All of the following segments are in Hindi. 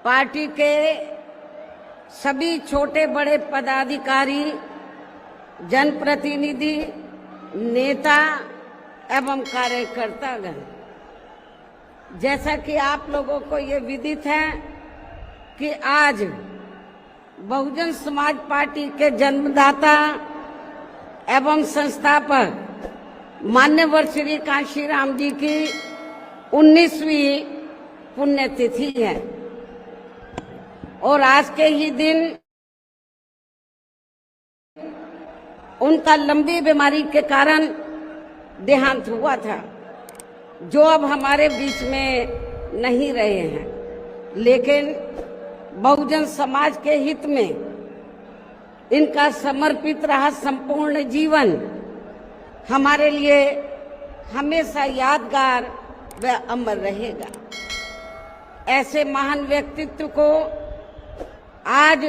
पार्टी के सभी छोटे बड़े पदाधिकारी, जनप्रतिनिधि, नेता एवं कार्यकर्तागण, जैसा कि आप लोगों को ये विदित है कि आज बहुजन समाज पार्टी के जन्मदाता एवं संस्थापक मान्यवर श्री कांशीराम जी की 19वीं पुण्यतिथि है और आज के ही दिन उनका लंबी बीमारी के कारण देहांत हुआ था, जो अब हमारे बीच में नहीं रहे हैं। लेकिन बहुजन समाज के हित में इनका समर्पित रहा संपूर्ण जीवन हमारे लिए हमेशा यादगार व अमर रहेगा। ऐसे महान व्यक्तित्व को आज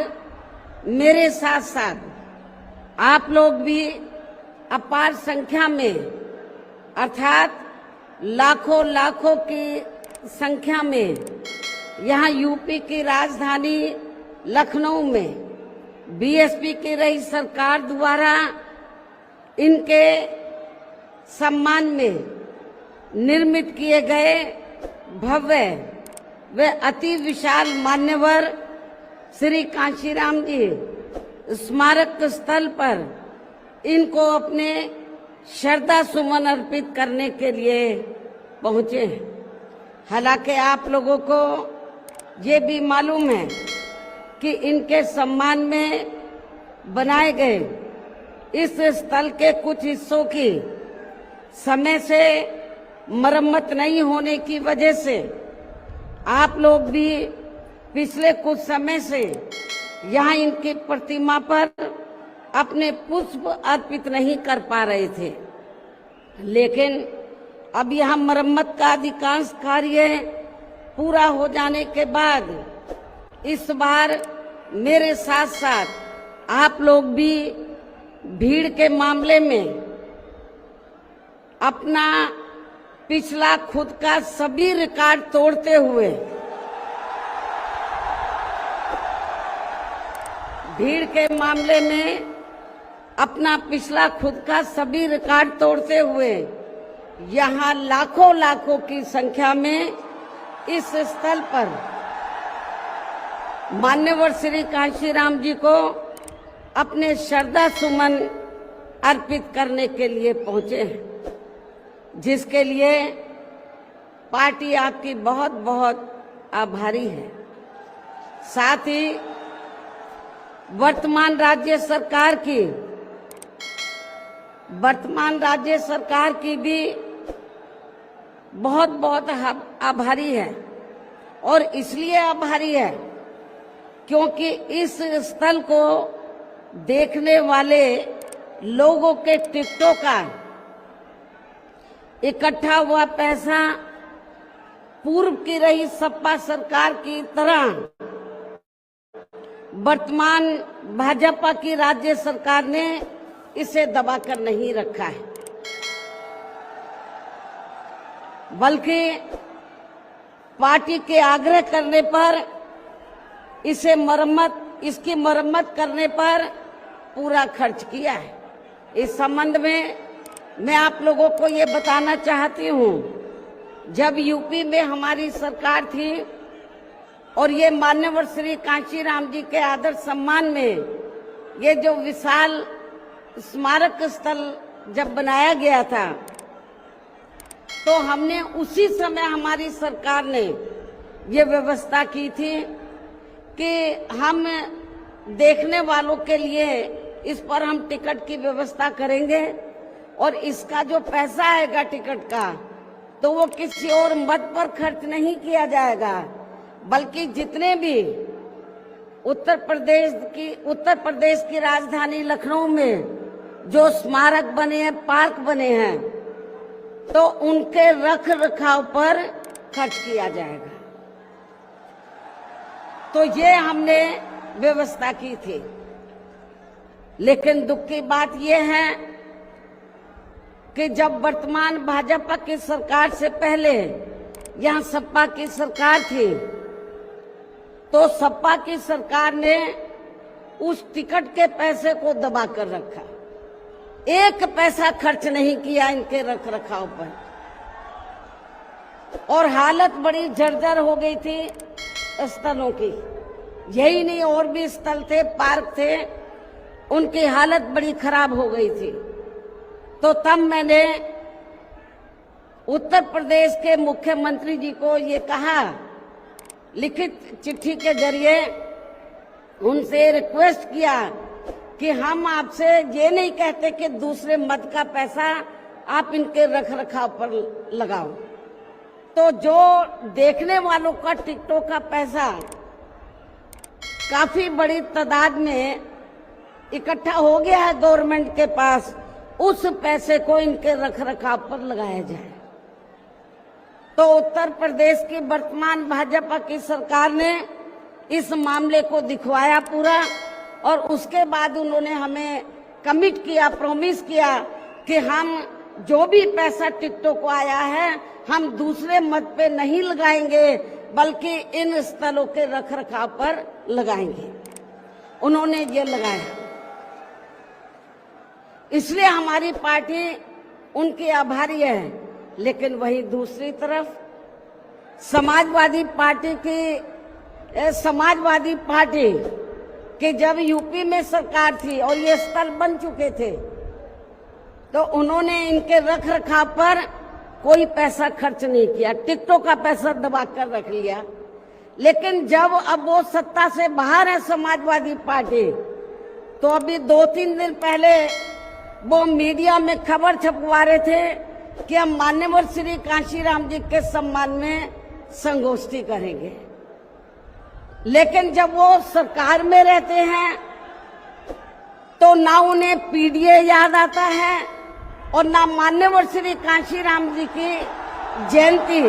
मेरे साथ साथ आप लोग भी अपार संख्या में, अर्थात लाखों लाखों की संख्या में यहाँ यूपी की राजधानी लखनऊ में बीएसपी की रही सरकार द्वारा इनके सम्मान में निर्मित किए गए भव्य व अति विशाल मान्यवर श्री कांशीराम जी स्मारक स्थल पर इनको अपने श्रद्धा सुमन अर्पित करने के लिए पहुंचे हैं। हालांकि आप लोगों को ये भी मालूम है कि इनके सम्मान में बनाए गए इस स्थल के कुछ हिस्सों की समय से मरम्मत नहीं होने की वजह से आप लोग भी पिछले कुछ समय से यहाँ इनकी प्रतिमा पर अपने पुष्प अर्पित नहीं कर पा रहे थे। लेकिन अब यहाँ मरम्मत का अधिकांश कार्य पूरा हो जाने के बाद इस बार मेरे साथ साथ आप लोग भी भीड़ के मामले में अपना पिछला खुद का सभी रिकॉर्ड तोड़ते हुए अपना पिछला खुद का सभी रिकॉर्ड तोड़ते हुए यहाँ लाखों लाखों की संख्या में इस स्थल पर मान्यवर श्री कांशीराम जी को अपने श्रद्धा सुमन अर्पित करने के लिए पहुंचे हैं, जिसके लिए पार्टी आपकी बहुत बहुत आभारी है। साथ ही वर्तमान राज्य सरकार की भी बहुत बहुत आभारी है और इसलिए आभारी है क्योंकि इस स्थल को देखने वाले लोगों के टिकटों का इकट्ठा हुआ पैसा पूर्व की रही सपा सरकार की तरह वर्तमान भाजपा की राज्य सरकार ने इसे दबाकर नहीं रखा है, बल्कि पार्टी के आग्रह करने पर इसकी मरम्मत करने पर पूरा खर्च किया है। इस संबंध में मैं आप लोगों को ये बताना चाहती हूँ, जब यूपी में हमारी सरकार थी और ये मान्यवर श्री कांशीराम जी के आदर सम्मान में ये जो विशाल स्मारक स्थल जब बनाया गया था, तो हमने उसी समय हमारी सरकार ने ये व्यवस्था की थी कि हम देखने वालों के लिए इस पर हम टिकट की व्यवस्था करेंगे और इसका जो पैसा आएगा टिकट का, तो वो किसी और मद पर खर्च नहीं किया जाएगा, बल्कि जितने भी उत्तर प्रदेश की राजधानी लखनऊ में जो स्मारक बने हैं, पार्क बने हैं, तो उनके रख रखाव पर खर्च किया जाएगा। तो ये हमने व्यवस्था की थी। लेकिन दुख की बात यह है कि जब वर्तमान भाजपा की सरकार से पहले यहाँ सपा की सरकार थी, तो सपा की सरकार ने उस टिकट के पैसे को दबा कर रखा, एक पैसा खर्च नहीं किया इनके रख रखाव पर, और हालत बड़ी जर्जर हो गई थी स्थलों की। यही नहीं, और भी स्थल थे, पार्क थे, उनकी हालत बड़ी खराब हो गई थी। तो तब मैंने उत्तर प्रदेश के मुख्यमंत्री जी को ये कहा, लिखित चिट्ठी के जरिए उनसे रिक्वेस्ट किया कि हम आपसे ये नहीं कहते कि दूसरे मत का पैसा आप इनके रख रखाव पर लगाओ। तो जो देखने वालों का टिकटों का पैसा काफी बड़ी तादाद में इकट्ठा हो गया है गवर्नमेंट के पास, उस पैसे को इनके रख रखाव पर लगाया जाए। तो उत्तर प्रदेश की वर्तमान भाजपा की सरकार ने इस मामले को दिखवाया पूरा, और उसके बाद उन्होंने हमें कमिट किया, प्रॉमिस किया कि हम जो भी पैसा टिकटों को आया है हम दूसरे मत पे नहीं लगाएंगे, बल्कि इन स्थलों के रख रखाव पर लगाएंगे। उन्होंने ये लगाया, इसलिए हमारी पार्टी उनकी आभारी है। लेकिन वही दूसरी तरफ समाजवादी पार्टी कि जब यूपी में सरकार थी और ये स्थल बन चुके थे, तो उन्होंने इनके रख रखाव पर कोई पैसा खर्च नहीं किया, टिकटों का पैसा दबा कर रख लिया। लेकिन जब अब वो सत्ता से बाहर है समाजवादी पार्टी, तो अभी 2-3 दिन पहले वो मीडिया में खबर छपवा रहे थे कि हम मान्यवर श्री कांशीराम जी के सम्मान में संगोष्ठी करेंगे। लेकिन जब वो सरकार में रहते हैं तो ना उन्हें पीडीए याद आता है और ना मान्यवर श्री कांशीराम जी की जयंती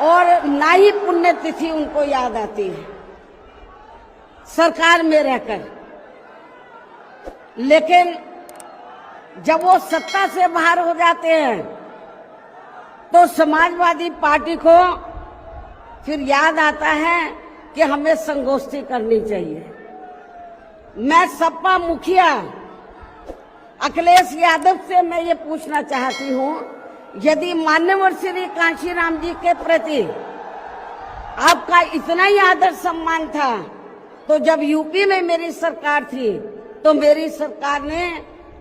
और ना ही पुण्यतिथि उनको याद आती है सरकार में रहकर। लेकिन जब वो सत्ता से बाहर हो जाते हैं तो समाजवादी पार्टी को फिर याद आता है कि हमें संगोष्ठी करनी चाहिए। मैं सपा मुखिया अखिलेश यादव से मैं ये पूछना चाहती हूँ, यदि मान्यवर श्री कांशीराम जी के प्रति आपका इतना ही आदर सम्मान था, तो जब यूपी में मेरी सरकार थी तो मेरी सरकार ने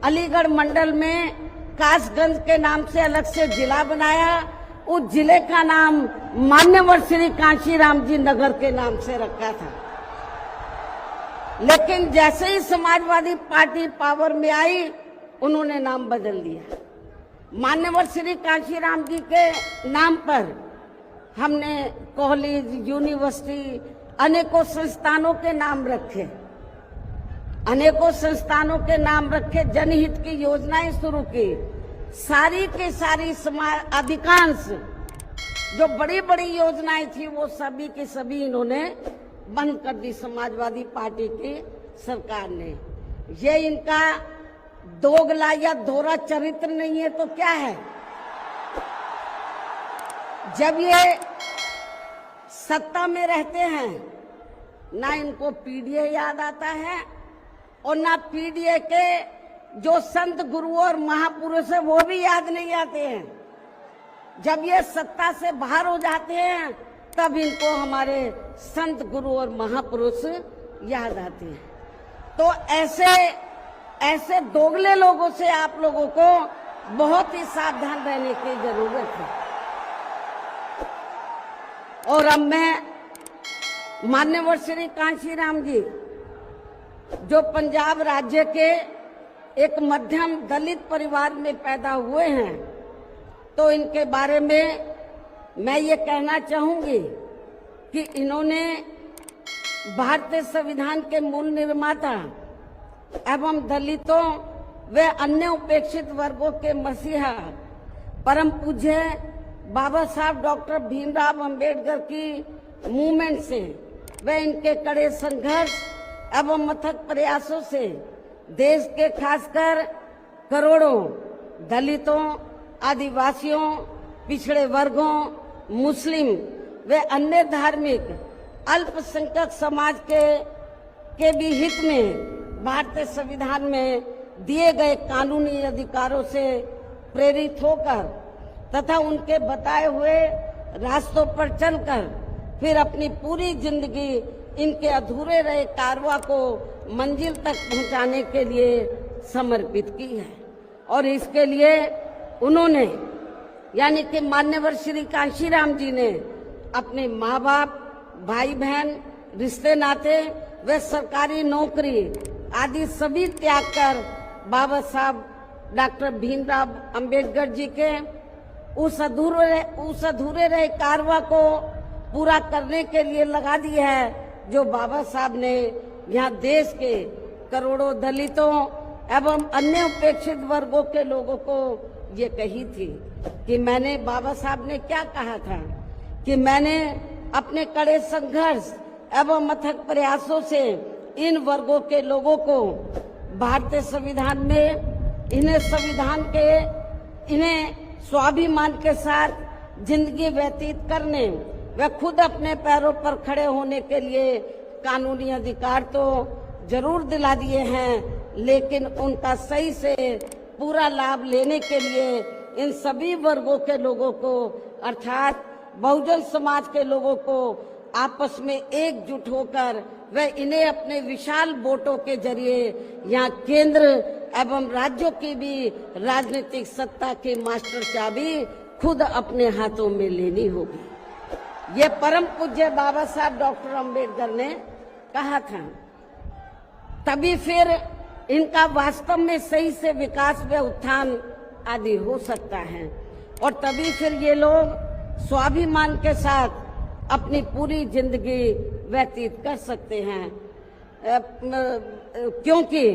अलीगढ़ मंडल में कासगंज के नाम से अलग से जिला बनाया, उस जिले का नाम मान्यवर श्री कांशीराम जी नगर के नाम से रखा था। लेकिन जैसे ही समाजवादी पार्टी पावर में आई, उन्होंने नाम बदल दिया। मान्यवर श्री कांशीराम जी के नाम पर हमने कॉलेज, यूनिवर्सिटी, अनेकों संस्थानों के नाम रखे, अनेकों संस्थानों के नाम रखे, जनहित की योजनाएं शुरू की। सारी के सारी अधिकांश जो बड़ी बड़ी योजनाएं थी वो सभी की सभी इन्होंने बंद कर दी समाजवादी पार्टी की सरकार ने। ये इनका दोगला या दोहरा चरित्र नहीं है तो क्या है? जब ये सत्ता में रहते हैं ना इनको पीडीए याद आता है और ना पीडीए के जो संत गुरु और महापुरुष है वो भी याद नहीं आते हैं। जब ये सत्ता से बाहर हो जाते हैं तब इनको हमारे संत गुरु और महापुरुष याद आते हैं। तो ऐसे दोगले लोगों से आप लोगों को बहुत ही सावधान रहने की जरूरत है। और अब मैं मान्यवर श्री कांशीराम जी जो पंजाब राज्य के एक मध्यम दलित परिवार में पैदा हुए हैं, तो इनके बारे में मैं ये कहना चाहूंगी कि इन्होंने भारतीय संविधान के मूल निर्माता एवं दलितों व अन्य उपेक्षित वर्गों के मसीहा परम पूज्य बाबा साहब डॉक्टर भीमराव अंबेडकर की मूवमेंट से व इनके कड़े संघर्ष एवं अथक प्रयासों से देश के खासकर करोड़ों दलितों, आदिवासियों, पिछड़े वर्गों, मुस्लिम व अन्य धार्मिक अल्पसंख्यक समाज के भी हित में भारतीय संविधान में दिए गए कानूनी अधिकारों से प्रेरित होकर तथा उनके बताए हुए रास्तों पर चलकर फिर अपनी पूरी जिंदगी इनके अधूरे रहे कारवां को मंजिल तक पहुंचाने के लिए समर्पित की है। और इसके लिए उन्होंने यानी कि मान्यवर श्री कांशीराम जी ने अपने माँ बाप, भाई बहन, रिश्ते नाते व सरकारी नौकरी आदि सभी त्याग कर बाबा साहब डॉक्टर भीमराव अंबेडकर जी के उस अधूरे रहे कारवां को पूरा करने के लिए लगा दी है, जो बाबा साहब ने यहाँ देश के करोड़ों दलितों एवं अन्य उपेक्षित वर्गों के लोगों को ये कही थी कि मैंने, बाबा साहब ने क्या कहा था कि मैंने अपने कड़े संघर्ष एवं अथक प्रयासों से इन वर्गों के लोगों को भारतीय संविधान में इन्हें स्वाभिमान के साथ जिंदगी व्यतीत करने व खुद अपने पैरों पर खड़े होने के लिए कानूनी अधिकार तो जरूर दिला दिए हैं, लेकिन उनका सही से पूरा लाभ लेने के लिए इन सभी वर्गों के लोगों को अर्थात बहुजन समाज के लोगों को आपस में एकजुट होकर व इन्हें अपने विशाल वोटों के जरिए यहाँ केंद्र एवं राज्यों की भी राजनीतिक सत्ता की मास्टर चाबी खुद अपने हाथों में लेनी होगी। ये परम पूज्य बाबा साहब डॉक्टर अंबेडकर ने कहा था। तभी फिर इनका वास्तव में सही से विकास व उत्थान आदि हो सकता है और तभी फिर ये लोग स्वाभिमान के साथ अपनी पूरी जिंदगी व्यतीत कर सकते हैं, क्योंकि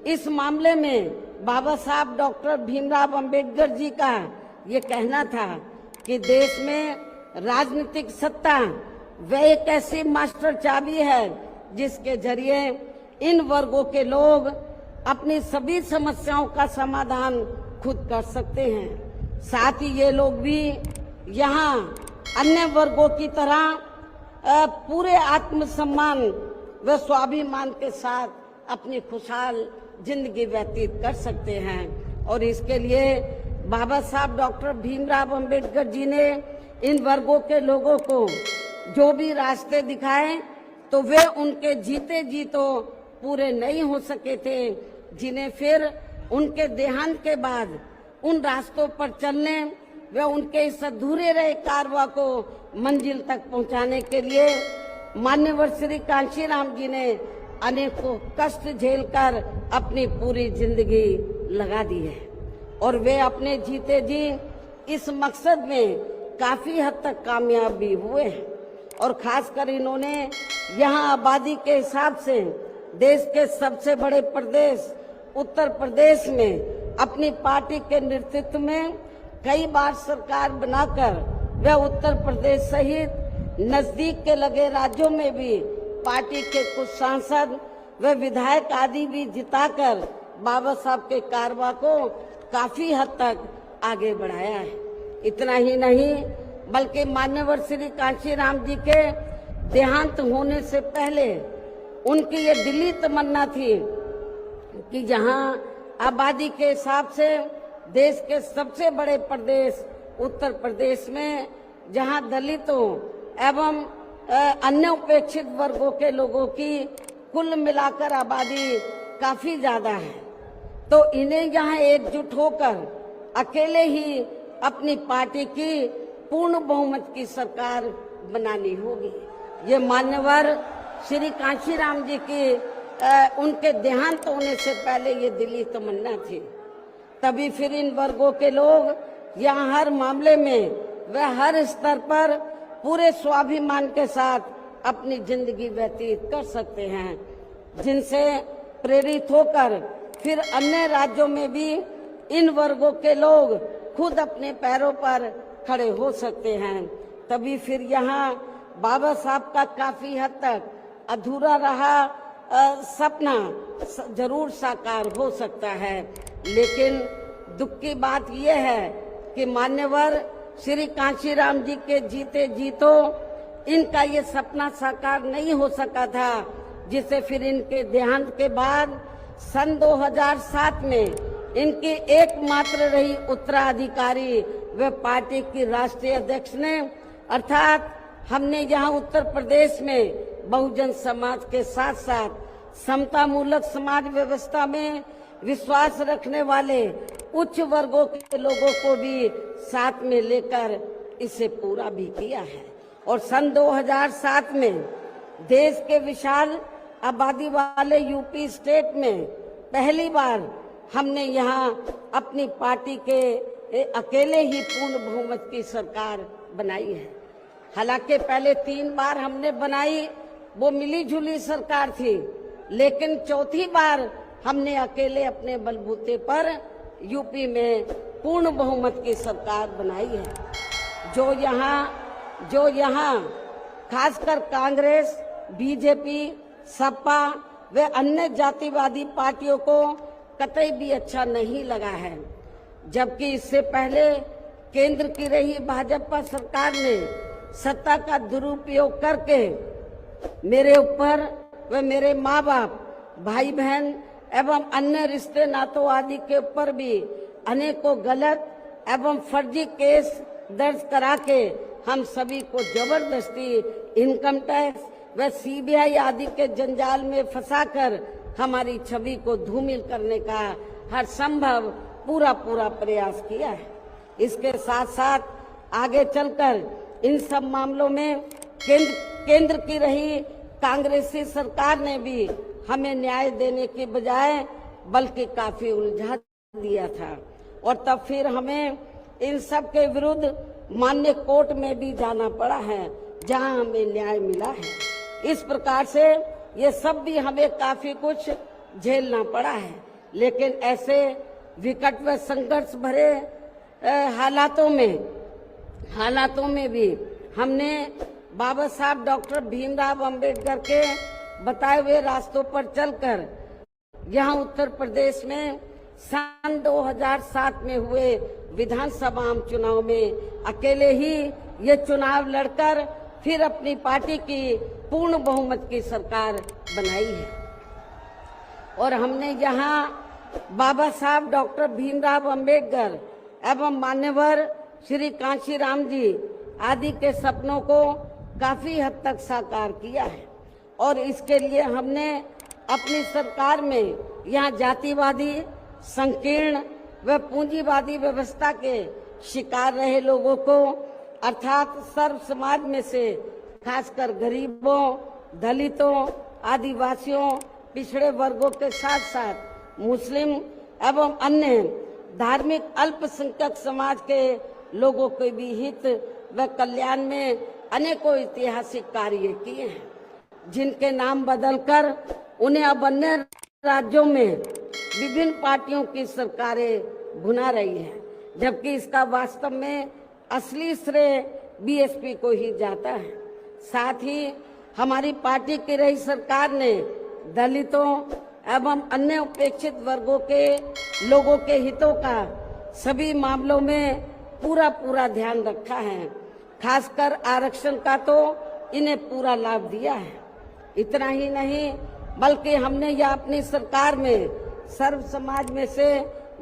इस मामले में बाबा साहब डॉक्टर भीमराव अंबेडकर जी का ये कहना था कि देश में राजनीतिक सत्ता वह एक ऐसी मास्टर चाबी है जिसके जरिए इन वर्गों के लोग अपनी सभी समस्याओं का समाधान खुद कर सकते हैं। साथ ही ये लोग भी यहाँ अन्य वर्गों की तरह पूरे आत्मसम्मान व स्वाभिमान के साथ अपनी खुशहाल जिंदगी व्यतीत कर सकते हैं। और इसके लिए बाबा साहब डॉक्टर भीमराव अंबेडकर जी ने इन वर्गों के लोगों को जो भी रास्ते दिखाए तो वे उनके जीते जी तो पूरे नहीं हो सके थे, जिन्हें फिर उनके देहांत के बाद उन रास्तों पर चलने व उनके इस अधूरे रहे कारवां को मंजिल तक पहुंचाने के लिए मान्यवर श्री कांशीराम जी ने अनेकों कष्ट झेलकर अपनी पूरी जिंदगी लगा दी है और वे अपने जीते जी इस मकसद में काफी हद तक कामयाब भी हुए हैं। और खासकर इन्होंने यहाँ आबादी के हिसाब से देश के सबसे बड़े प्रदेश उत्तर प्रदेश में अपनी पार्टी के नेतृत्व में कई बार सरकार बनाकर वे उत्तर प्रदेश सहित नजदीक के लगे राज्यों में भी पार्टी के कुछ सांसद व विधायक आदि भी जिताकर बाबा साहब के कारवां को काफी हद तक आगे बढ़ाया है। इतना ही नहीं बल्कि मान्यवर श्री कांशीराम जी के देहांत होने से पहले उनकी ये दिली तमन्ना थी कि जहां आबादी के हिसाब से देश के सबसे बड़े प्रदेश उत्तर प्रदेश में जहां दलितों एवं अन्य उपेक्षित वर्गों के लोगों की कुल मिलाकर आबादी काफी ज्यादा है, तो इन्हें यहाँ एकजुट होकर अकेले ही अपनी पार्टी की पूर्ण बहुमत की सरकार बनानी होगी। ये मान्यवर श्री कांशीराम जी की उनके देहांत होने से पहले ये दिली तमन्ना थी। तभी फिर इन वर्गों के लोग यहाँ हर मामले में व हर स्तर पर पूरे स्वाभिमान के साथ अपनी जिंदगी व्यतीत कर सकते हैं, जिनसे प्रेरित होकर फिर अन्य राज्यों में भी इन वर्गों के लोग खुद अपने पैरों पर खड़े हो सकते हैं। तभी फिर यहाँ बाबा साहब का काफी हद तक अधूरा रहा सपना जरूर साकार हो सकता है। लेकिन दुख की बात यह है कि मान्यवर श्री कांशीराम जी के जीते जी तो इनका ये सपना साकार नहीं हो सका था, जिसे फिर इनके देहांत के बाद सन 2007 में इनकी एकमात्र रही उत्तराधिकारी व पार्टी की राष्ट्रीय अध्यक्ष ने, अर्थात हमने यहाँ उत्तर प्रदेश में बहुजन समाज के साथ साथ समतामूलक समाज व्यवस्था में विश्वास रखने वाले उच्च वर्गों के लोगों को भी साथ में लेकर इसे पूरा भी किया है। और सन 2007 में देश के विशाल आबादी वाले यूपी स्टेट में पहली बार हमने यहाँ अपनी पार्टी के अकेले ही पूर्ण बहुमत की सरकार बनाई है। हालांकि पहले 3 बार हमने बनाई, वो मिली जुली सरकार थी, लेकिन चौथी बार हमने अकेले अपने बलबूते पर यूपी में पूर्ण बहुमत की सरकार बनाई है। जो यहाँ खासकर कांग्रेस, बीजेपी, सपा व अन्य जातिवादी पार्टियों को कतई भी अच्छा नहीं लगा है, जबकि इससे पहले केंद्र की रही भाजपा सरकार ने सत्ता का दुरुपयोग करके मेरे ऊपर व मेरे माँ बाप, भाई बहन एवं अन्य रिश्ते नातों आदि के ऊपर भी अनेकों गलत एवं फर्जी केस दर्ज करा के हम सभी को जबरदस्ती इनकम टैक्स व सीबीआई आदि के जंजाल में फंसाकर हमारी छवि को धूमिल करने का हर संभव पूरा प्रयास किया है। इसके साथ साथ आगे चलकर इन सब मामलों में केंद्र की रही कांग्रेसी सरकार ने भी हमें न्याय देने के बजाय बल्कि काफी उलझा दिया था, और तब फिर हमें इन सब के विरुद्ध माननीय कोर्ट में भी जाना पड़ा है, जहां हमें न्याय मिला है। इस प्रकार से ये सब भी हमें काफी कुछ झेलना पड़ा है, लेकिन ऐसे विकट व संघर्ष भरे हालातों में भी हमने बाबा साहब डॉक्टर भीमराव अंबेडकर के बताए हुए रास्तों पर चलकर यहाँ उत्तर प्रदेश में सन 2007 में हुए विधानसभा चुनाव में अकेले ही ये चुनाव लड़कर फिर अपनी पार्टी की पूर्ण बहुमत की सरकार बनाई है। और हमने यहाँ बाबा साहब डॉक्टर भीमराव अंबेडकर एवं मान्यवर श्री कांशीराम जी आदि के सपनों को काफी हद तक साकार किया है, और इसके लिए हमने अपनी सरकार में यहाँ जातिवादी, संकीर्ण व पूंजीवादी व्यवस्था के शिकार रहे लोगों को, अर्थात सर्व समाज में से खासकर गरीबों, दलितों, आदिवासियों, पिछड़े वर्गों के साथ साथ मुस्लिम एवं अन्य धार्मिक अल्पसंख्यक समाज के लोगों के भी हित व कल्याण में अनेकों ऐतिहासिक कार्य किए हैं, जिनके नाम बदलकर उन्हें अब अन्य राज्यों में विभिन्न पार्टियों की सरकारें भुना रही हैं, जबकि इसका वास्तव में असली श्रेय बीएसपी को ही जाता है। साथ ही हमारी पार्टी की रही सरकार ने दलितों एवं अन्य उपेक्षित वर्गों के लोगों के हितों का सभी मामलों में पूरा ध्यान रखा है। खासकर आरक्षण का तो इन्हें पूरा लाभ दिया है। इतना ही नहीं, बल्कि हमने यह अपनी सरकार में सर्व समाज में से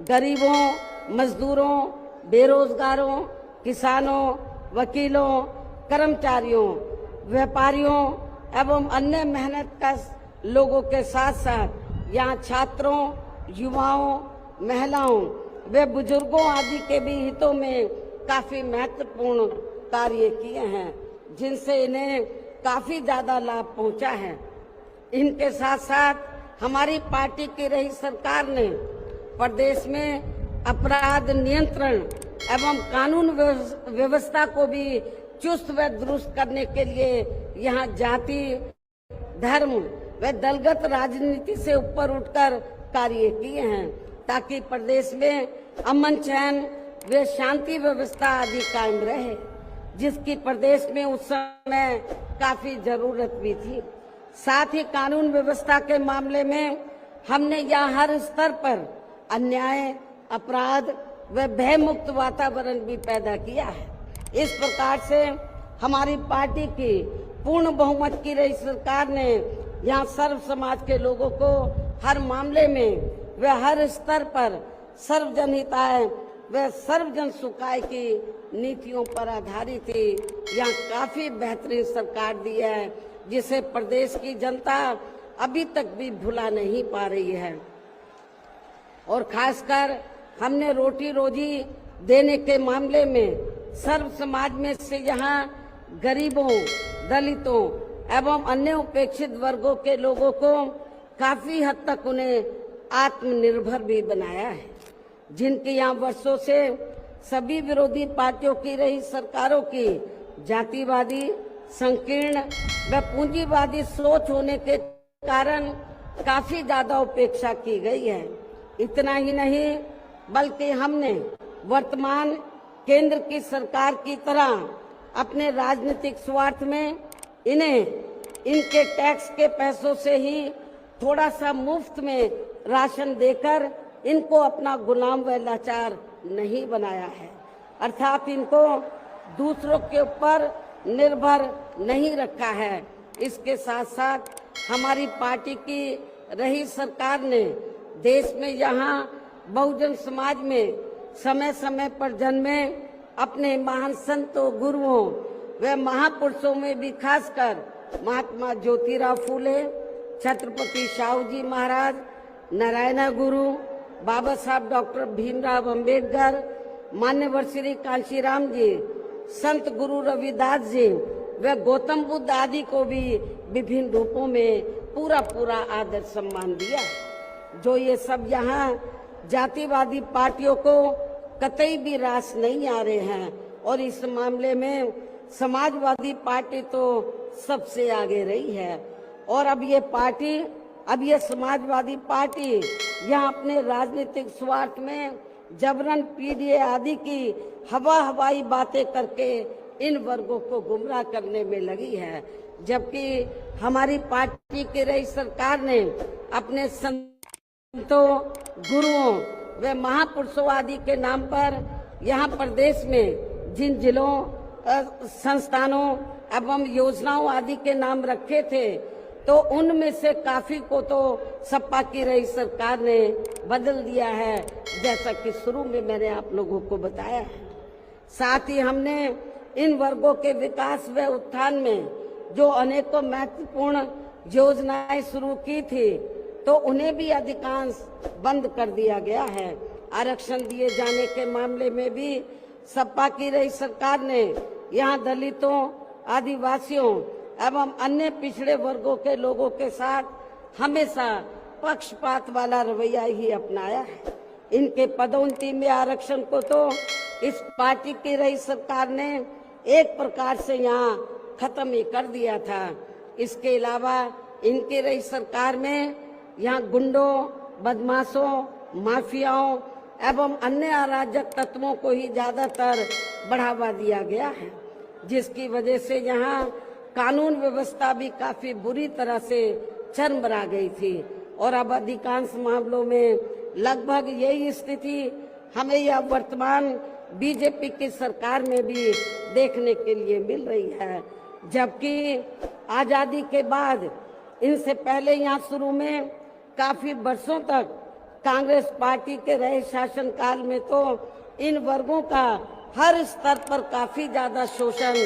गरीबों, मजदूरों, बेरोजगारों, किसानों, वकीलों, कर्मचारियों, व्यापारियों एवं अन्य मेहनतकश लोगों के साथ साथ यहाँ छात्रों, युवाओं, महिलाओं व बुजुर्गों आदि के भी हितों में काफी महत्वपूर्ण कार्य किए हैं, जिनसे इन्हें काफी ज्यादा लाभ पहुंचा है। इनके साथ साथ हमारी पार्टी की रही सरकार ने प्रदेश में अपराध नियंत्रण एवं कानून व्यवस्था को भी चुस्त व दुरुस्त करने के लिए यहाँ जाति, धर्म व दलगत राजनीति से ऊपर उठकर कार्य किए हैं, ताकि प्रदेश में अमन चैन व शांति व्यवस्था आदि कायम रहे, जिसकी प्रदेश में उस समय काफी जरूरत भी थी। साथ ही कानून व्यवस्था के मामले में हमने यहाँ हर स्तर पर अन्याय, अपराध व भय मुक्त वातावरण भी पैदा किया है। इस प्रकार से हमारी पार्टी की पूर्ण बहुमत की रही सरकार ने यहाँ सर्व समाज के लोगों को हर मामले में व हर स्तर पर सर्वजन हिताय व सर्वजन सुखाय की नीतियों पर आधारित ही यहाँ काफी बेहतरीन सरकार दी है, जिसे प्रदेश की जनता अभी तक भी भुला नहीं पा रही है। और खासकर हमने रोटी रोजी देने के मामले में सर्व समाज में से यहाँ गरीबों, दलितों एवं अन्य उपेक्षित वर्गों के लोगों को काफी हद तक उन्हें आत्मनिर्भर भी बनाया है, जिनके यहाँ वर्षों से सभी विरोधी पार्टियों की रही सरकारों की जातिवादी, संकीर्ण व पूंजीवादी सोच होने के कारण काफी ज्यादा उपेक्षा की गई है। इतना ही नहीं बल्कि हमने वर्तमान केंद्र की सरकार की तरह अपने राजनीतिक स्वार्थ में इनके टैक्स के पैसों से ही थोड़ा सा मुफ्त में राशन देकर इनको अपना गुलाम व लाचार नहीं बनाया है, अर्थात इनको दूसरों के ऊपर निर्भर नहीं रखा है। इसके साथ साथ हमारी पार्टी की रही सरकार ने देश में यहाँ बहुजन समाज में समय समय पर जन्मे अपने महान संतों, गुरुओं व महापुरुषों में भी खासकर महात्मा ज्योतिराव फूले, छत्रपति शाहू जी महाराज, नारायण गुरु, बाबा साहब डॉक्टर भीमराव अंबेडकर, मान्यवर श्री कांशीराम जी, संत गुरु रविदास जी व गौतम बुद्ध आदि को भी विभिन्न रूपों में पूरा आदर सम्मान दिया, जो ये सब यहाँ जातिवादी पार्टियों को कतई भी रास नहीं आ रहे हैं। और इस मामले में समाजवादी पार्टी तो सबसे आगे रही है। और अब ये समाजवादी पार्टी यहाँ अपने राजनीतिक स्वार्थ में जबरन पीडीए आदि की हवाई बातें करके इन वर्गों को गुमराह करने में लगी है, जबकि हमारी पार्टी की रही सरकार ने अपने संतों, गुरुओं व महापुरुषों आदि के नाम पर यहाँ प्रदेश में जिन जिलों, संस्थानों एवं योजनाओं आदि के नाम रखे थे, तो उनमें से काफी को तो सपा की रही सरकार ने बदल दिया है, जैसा कि शुरू में मैंने आप लोगों को बताया है। साथ ही हमने इन वर्गों के विकास व उत्थान में जो अनेकों महत्वपूर्ण योजनाएं शुरू की थी, तो उन्हें भी अधिकांश बंद कर दिया गया है। आरक्षण दिए जाने के मामले में भी सपा की रही सरकार ने यहाँ दलितों, आदिवासियों एवं अन्य पिछड़े वर्गों के लोगों के साथ हमेशा पक्षपात वाला रवैया ही अपनाया है। इनके पदोन्नति में आरक्षण को तो इस पार्टी की रही सरकार ने एक प्रकार से यहाँ खत्म ही कर दिया था। इसके अलावा इनकी रही सरकार में यहाँ गुंडों, बदमाशों, माफियाओं एवं अन्य अराजक तत्वों को ही ज्यादातर बढ़ावा दिया गया है, जिसकी वजह से यहाँ कानून व्यवस्था भी काफी बुरी तरह से चरमरा गई थी। और अब अधिकांश मामलों में लगभग यही स्थिति हमें यह वर्तमान बीजेपी की सरकार में भी देखने के लिए मिल रही है, जबकि आजादी के बाद इनसे पहले यहाँ शुरू में काफी वर्षों तक कांग्रेस पार्टी के रहे शासनकाल में तो इन वर्गों का हर स्तर पर काफी ज्यादा शोषण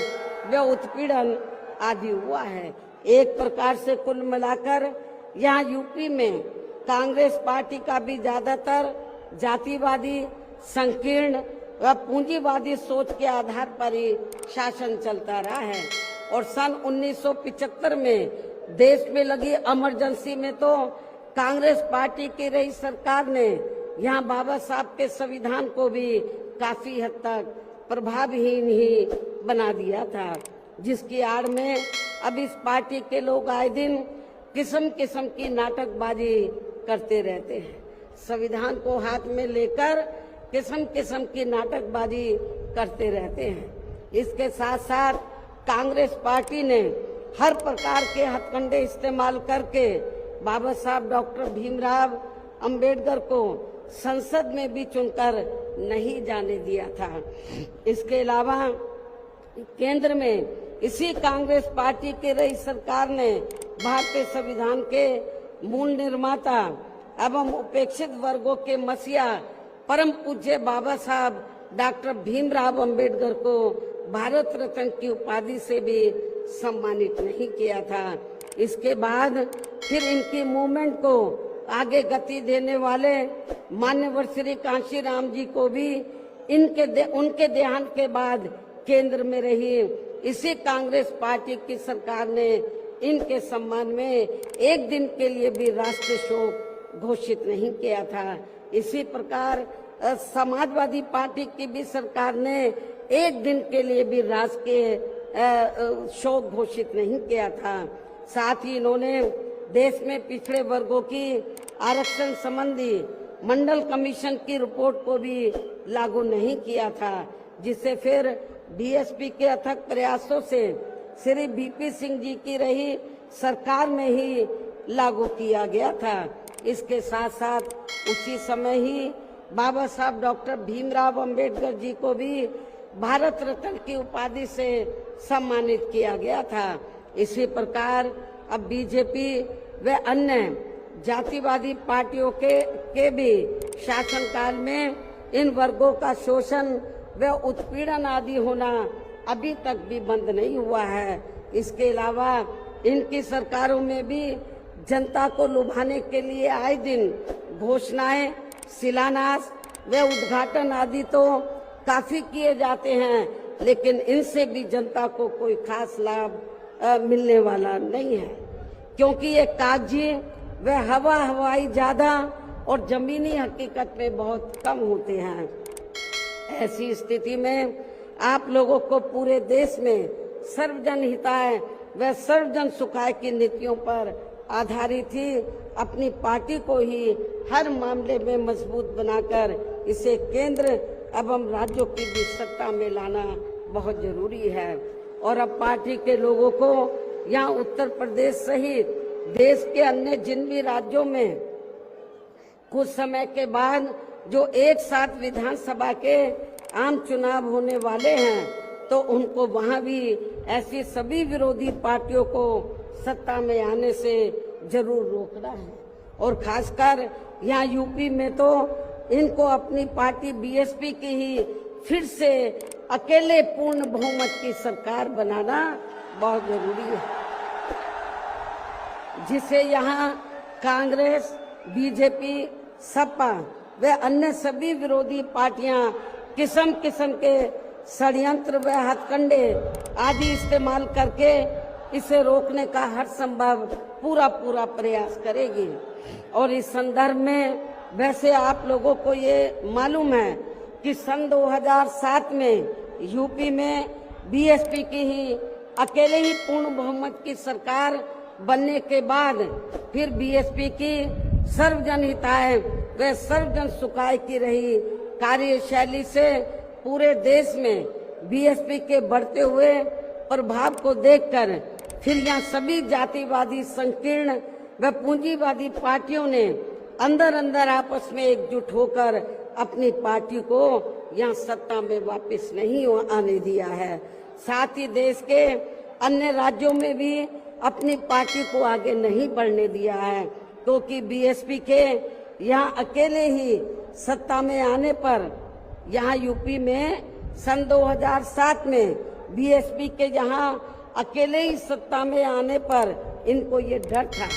व उत्पीड़न आदि हुआ है। एक प्रकार से कुल मिलाकर यहाँ यूपी में कांग्रेस पार्टी का भी ज्यादातर जातिवादी, संकीर्ण व पूंजीवादी सोच के आधार पर ही शासन चलता रहा है। और सन 1975 में देश में लगी इमरजेंसी में तो कांग्रेस पार्टी की रही सरकार ने यहाँ बाबा साहब के संविधान को भी काफी हद तक प्रभावहीन ही बना दिया था, जिसकी आड़ में अब इस पार्टी के लोग आए दिन किस्म किस्म की नाटकबाजी करते रहते हैं। संविधान को हाथ में लेकर किस्म किस्म की नाटकबाजी करते रहते हैं। इसके साथ साथ कांग्रेस पार्टी ने हर प्रकार के हथकंडे इस्तेमाल करके बाबा साहब डॉक्टर भीमराव अंबेडकर को संसद में भी चुनकर नहीं जाने दिया था। इसके अलावा केंद्र में इसी कांग्रेस पार्टी की रही सरकार ने भारतीय संविधान के मूल निर्माता एवं उपेक्षित वर्गों के मसीहा परम पूज्य बाबा साहब डॉक्टर भीमराव अंबेडकर को भारत रत्न की उपाधि से भी सम्मानित नहीं किया था। इसके बाद फिर इनकी मूवमेंट को आगे गति देने वाले मान्यवर श्री कांशीराम जी को भी उनके देहांत के बाद केंद्र में रही इसी कांग्रेस पार्टी की सरकार ने इनके सम्मान में एक दिन के लिए भी राष्ट्रीय शोक घोषित नहीं किया था। इसी प्रकार समाजवादी पार्टी की भी सरकार ने एक दिन के लिए भी राष्ट्रीय शोक घोषित नहीं किया था। साथ ही इन्होंने देश में पिछड़े वर्गों की आरक्षण संबंधी मंडल कमीशन की रिपोर्ट को भी लागू नहीं किया था, जिसे फिर बीएसपी के अथक प्रयासों से श्री बीपी सिंह जी की रही सरकार में ही लागू किया गया था। इसके साथ साथ उसी समय ही बाबा साहब डॉक्टर भीमराव अंबेडकर जी को भी भारत रत्न की उपाधि से सम्मानित किया गया था। इसी प्रकार अब बीजेपी व अन्य जातिवादी पार्टियों के भी शासनकाल में इन वर्गों का शोषण व उत्पीड़न आदि होना अभी तक भी बंद नहीं हुआ है। इसके अलावा इनकी सरकारों में भी जनता को लुभाने के लिए आए दिन घोषणाएं, शिलान्यास व उद्घाटन आदि तो काफी किए जाते हैं, लेकिन इनसे भी जनता को कोई खास लाभ मिलने वाला नहीं है, क्योंकि ये कागजी व हवाई ज्यादा और जमीनी हकीकत में बहुत कम होते हैं। ऐसी स्थिति में आप लोगों को पूरे देश में सर्वजन हिताय व सर्वजन सुखाय की नीतियों पर आधारित ही अपनी पार्टी को ही हर मामले में मजबूत बनाकर इसे केंद्र एवं राज्यों की भी सत्ता में लाना बहुत जरूरी है। और अब पार्टी के लोगों को यहाँ उत्तर प्रदेश सहित देश के अन्य जिन भी राज्यों में कुछ समय के बाद जो एक साथ विधानसभा के आम चुनाव होने वाले हैं, तो उनको वहां भी ऐसी सभी विरोधी पार्टियों को सत्ता में आने से जरूर रोकना है। और खासकर यहाँ यूपी में तो इनको अपनी पार्टी बीएसपी की ही फिर से अकेले पूर्ण बहुमत की सरकार बनाना बहुत जरूरी है, जिसे यहाँ कांग्रेस, बीजेपी, सपा व अन्य सभी विरोधी पार्टियां किस्म किस्म के षड्यंत्र व हथकंडे आदि इस्तेमाल करके इसे रोकने का हर संभव पूरा प्रयास करेगी। और इस संदर्भ में वैसे आप लोगों को ये मालूम है कि सन 2007 में यूपी में बीएसपी की ही अकेले ही पूर्ण बहुमत की सरकार बनने के बाद फिर बीएसपी की सर्वजन हिताय व सर्वजन सुखाय की रही कार्यशैली से पूरे देश में बीएसपी के बढ़ते हुए प्रभाव को देखकर फिर यहाँ सभी जातिवादी, संकीर्ण व पूंजीवादी पार्टियों ने अंदर आपस में एकजुट होकर अपनी पार्टी को यहाँ सत्ता में वापस नहीं आने दिया है। साथ ही देश के अन्य राज्यों में भी अपनी पार्टी को आगे नहीं बढ़ने दिया है, क्योंकि बीएसपी के यहाँ अकेले ही सत्ता में आने पर यहाँ यूपी में सन 2007 में बीएसपी के यहाँ अकेले ही सत्ता में आने पर इनको ये डर था,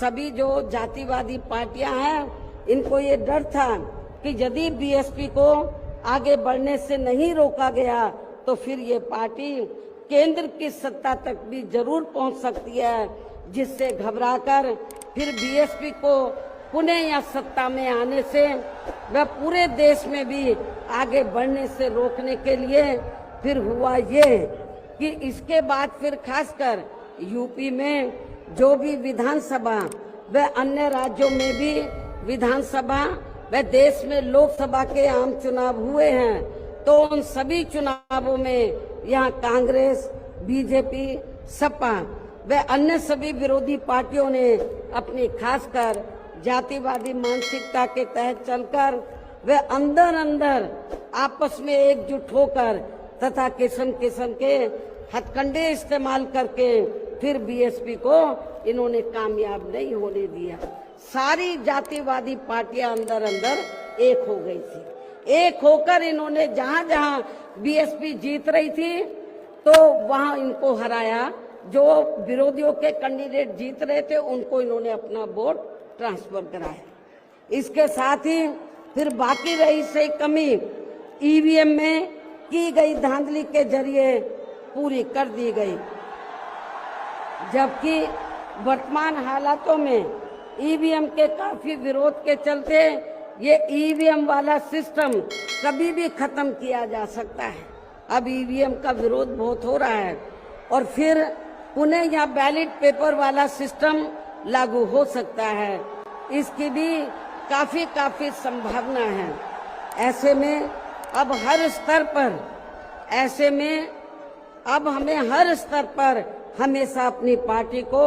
सभी जो जातिवादी पार्टियां हैं इनको ये डर था कि यदि बीएसपी को आगे बढ़ने से नहीं रोका गया तो फिर ये पार्टी केंद्र की सत्ता तक भी जरूर पहुंच सकती है, जिससे घबराकर फिर बीएसपी को पुनः या सत्ता में आने से व पूरे देश में भी आगे बढ़ने से रोकने के लिए फिर हुआ ये कि इसके बाद फिर खासकर यूपी में जो भी विधानसभा व अन्य राज्यों में भी विधानसभा व देश में लोकसभा के आम चुनाव हुए हैं, तो उन सभी चुनावों में यहाँ कांग्रेस, बीजेपी, सपा व अन्य सभी विरोधी पार्टियों ने अपनी खासकर जातिवादी मानसिकता के तहत चलकर वे अंदर आपस में एकजुट होकर तथा किस्म किस्म के हथकंडे इस्तेमाल करके फिर बीएसपी को इन्होंने कामयाब नहीं होने दिया। सारी जातिवादी पार्टियां अंदर अंदर एक हो गई थी। एक होकर इन्होंने जहां जहां बीएसपी जीत रही थी तो वहां इनको हराया। जो विरोधियों के कैंडिडेट जीत रहे थे उनको इन्होंने अपना वोट ट्रांसफर कराया। इसके साथ ही फिर बाकी रही से कमी ईवीएम में की गई धांधली के जरिए पूरी कर दी गई, जबकि वर्तमान हालातों में ईवीएम के काफी विरोध के चलते ये ईवीएम वाला सिस्टम कभी भी खत्म किया जा सकता है। अब ईवीएम का विरोध बहुत हो रहा है और फिर पुनः यहाँ बैलेट पेपर वाला सिस्टम लागू हो सकता है। इसकी भी काफी संभावना है। ऐसे में अब हर स्तर पर हमें हर स्तर पर हमेशा अपनी पार्टी को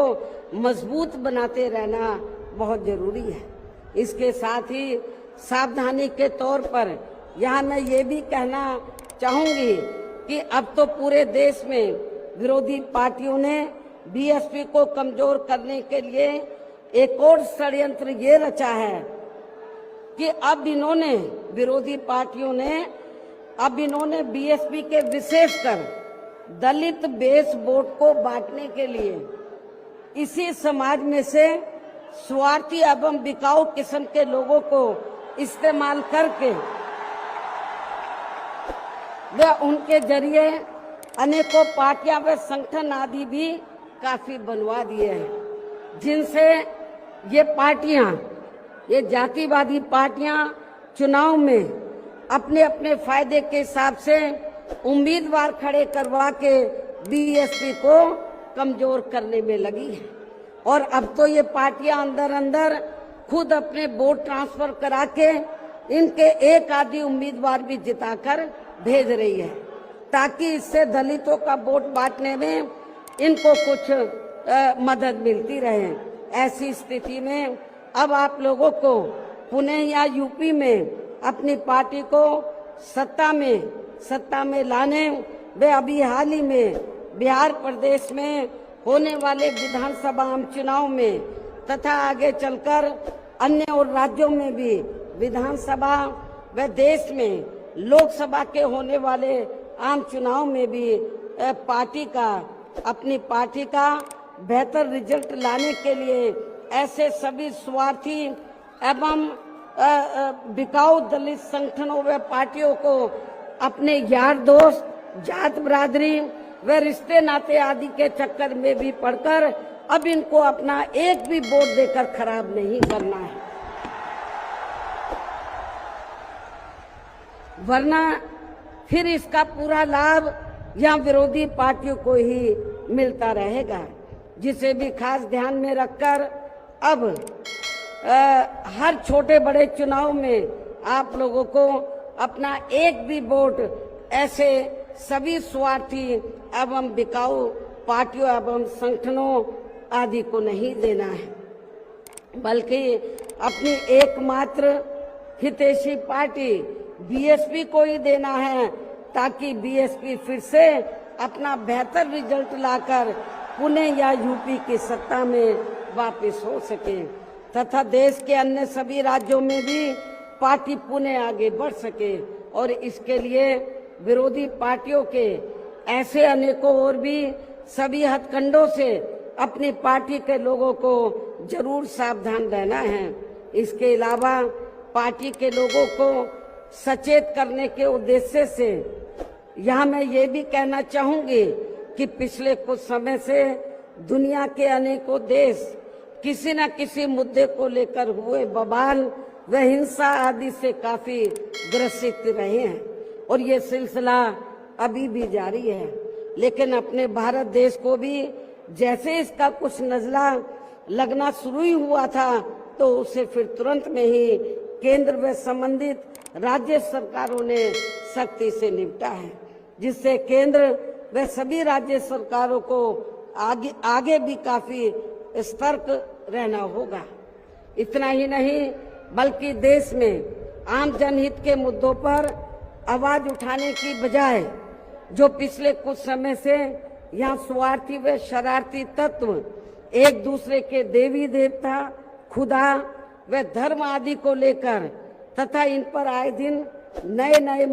मजबूत बनाते रहना बहुत जरूरी है। इसके साथ ही सावधानी के तौर पर यहाँ मैं ये भी कहना चाहूंगी कि अब तो पूरे देश में विरोधी पार्टियों ने बीएसपी को कमजोर करने के लिए एक और षड्यंत्र ये रचा है कि अब विरोधी पार्टियों ने बीएसपी के विशेषकर दलित बेस वोट को बांटने के लिए इसी समाज में से स्वार्थी एवं बिकाऊ किस्म के लोगों को इस्तेमाल करके वे उनके जरिए अनेकों पार्टियां व संगठन आदि भी काफी बनवा दिए हैं, जिनसे ये जातिवादी पार्टियां चुनाव में अपने अपने फायदे के हिसाब से उम्मीदवार खड़े करवा के बीएसपी को कमजोर करने में लगी है। और अब तो ये पार्टियां अंदर अंदर खुद अपने वोट ट्रांसफर करा के इनके एक आधी उम्मीदवार भी जिताकर भेज रही है, ताकि इससे दलितों का वोट बांटने में इनको कुछ मदद मिलती रहे। ऐसी स्थिति में अब आप लोगों को पुणे या यूपी में अपनी पार्टी को सत्ता में लाने वे अभी हाल ही में बिहार प्रदेश में होने वाले विधानसभा आम चुनाव में तथा आगे चलकर अन्य और राज्यों में भी विधानसभा व देश में लोकसभा के होने वाले आम चुनाव में भी अपनी पार्टी का बेहतर रिजल्ट लाने के लिए ऐसे सभी स्वार्थी एवं बिकाऊ दलित संगठनों व पार्टियों को अपने यार दोस्त, जात बिरादरी व रिश्ते नाते आदि के चक्कर में भी पड़कर अब इनको अपना एक भी वोट देकर खराब नहीं करना है, वरना फिर इसका पूरा लाभ या विरोधी पार्टियों को ही मिलता रहेगा। जिसे भी खास ध्यान में रखकर अब हर छोटे बड़े चुनाव में आप लोगों को अपना एक भी वोट ऐसे सभी स्वार्थी एवं बिकाऊ पार्टियों एवं संगठनों आदि को नहीं देना है, बल्कि अपनी एकमात्र हितैषी पार्टी बीएसपी को ही देना है, ताकि बीएसपी फिर से अपना बेहतर रिजल्ट लाकर पुणे या यूपी की सत्ता में वापस हो सके तथा देश के अन्य सभी राज्यों में भी पार्टी पुणे आगे बढ़ सके। और इसके लिए विरोधी पार्टियों के ऐसे अनेकों और भी सभी हथकंडों से अपनी पार्टी के लोगों को जरूर सावधान रहना है। इसके अलावा पार्टी के लोगों को सचेत करने के उद्देश्य से यहाँ मैं ये भी कहना चाहूंगी कि पिछले कुछ समय से दुनिया के अनेकों देश किसी न किसी मुद्दे को लेकर हुए बवाल व हिंसा आदि से काफी ग्रसित रहे हैं और ये सिलसिला अभी भी जारी है। लेकिन अपने भारत देश को भी जैसे इसका कुछ नजला लगना शुरू ही हुआ था तो उसे फिर तुरंत में ही केंद्र व संबंधित राज्य सरकारों ने सख्ती से निपटा है, जिससे केंद्र व सभी राज्य सरकारों को आगे भी काफी सतर्क रहना होगा। इतना ही नहीं बल्कि देश में आम जनहित के मुद्दों पर आवाज उठाने की बजाय जो पिछले कुछ समय से यहाँ स्वार्थी व शरारती तत्व एक दूसरे के देवी देवता, खुदा व धर्म आदि को लेकर तथा इन पर आए दिन नए नए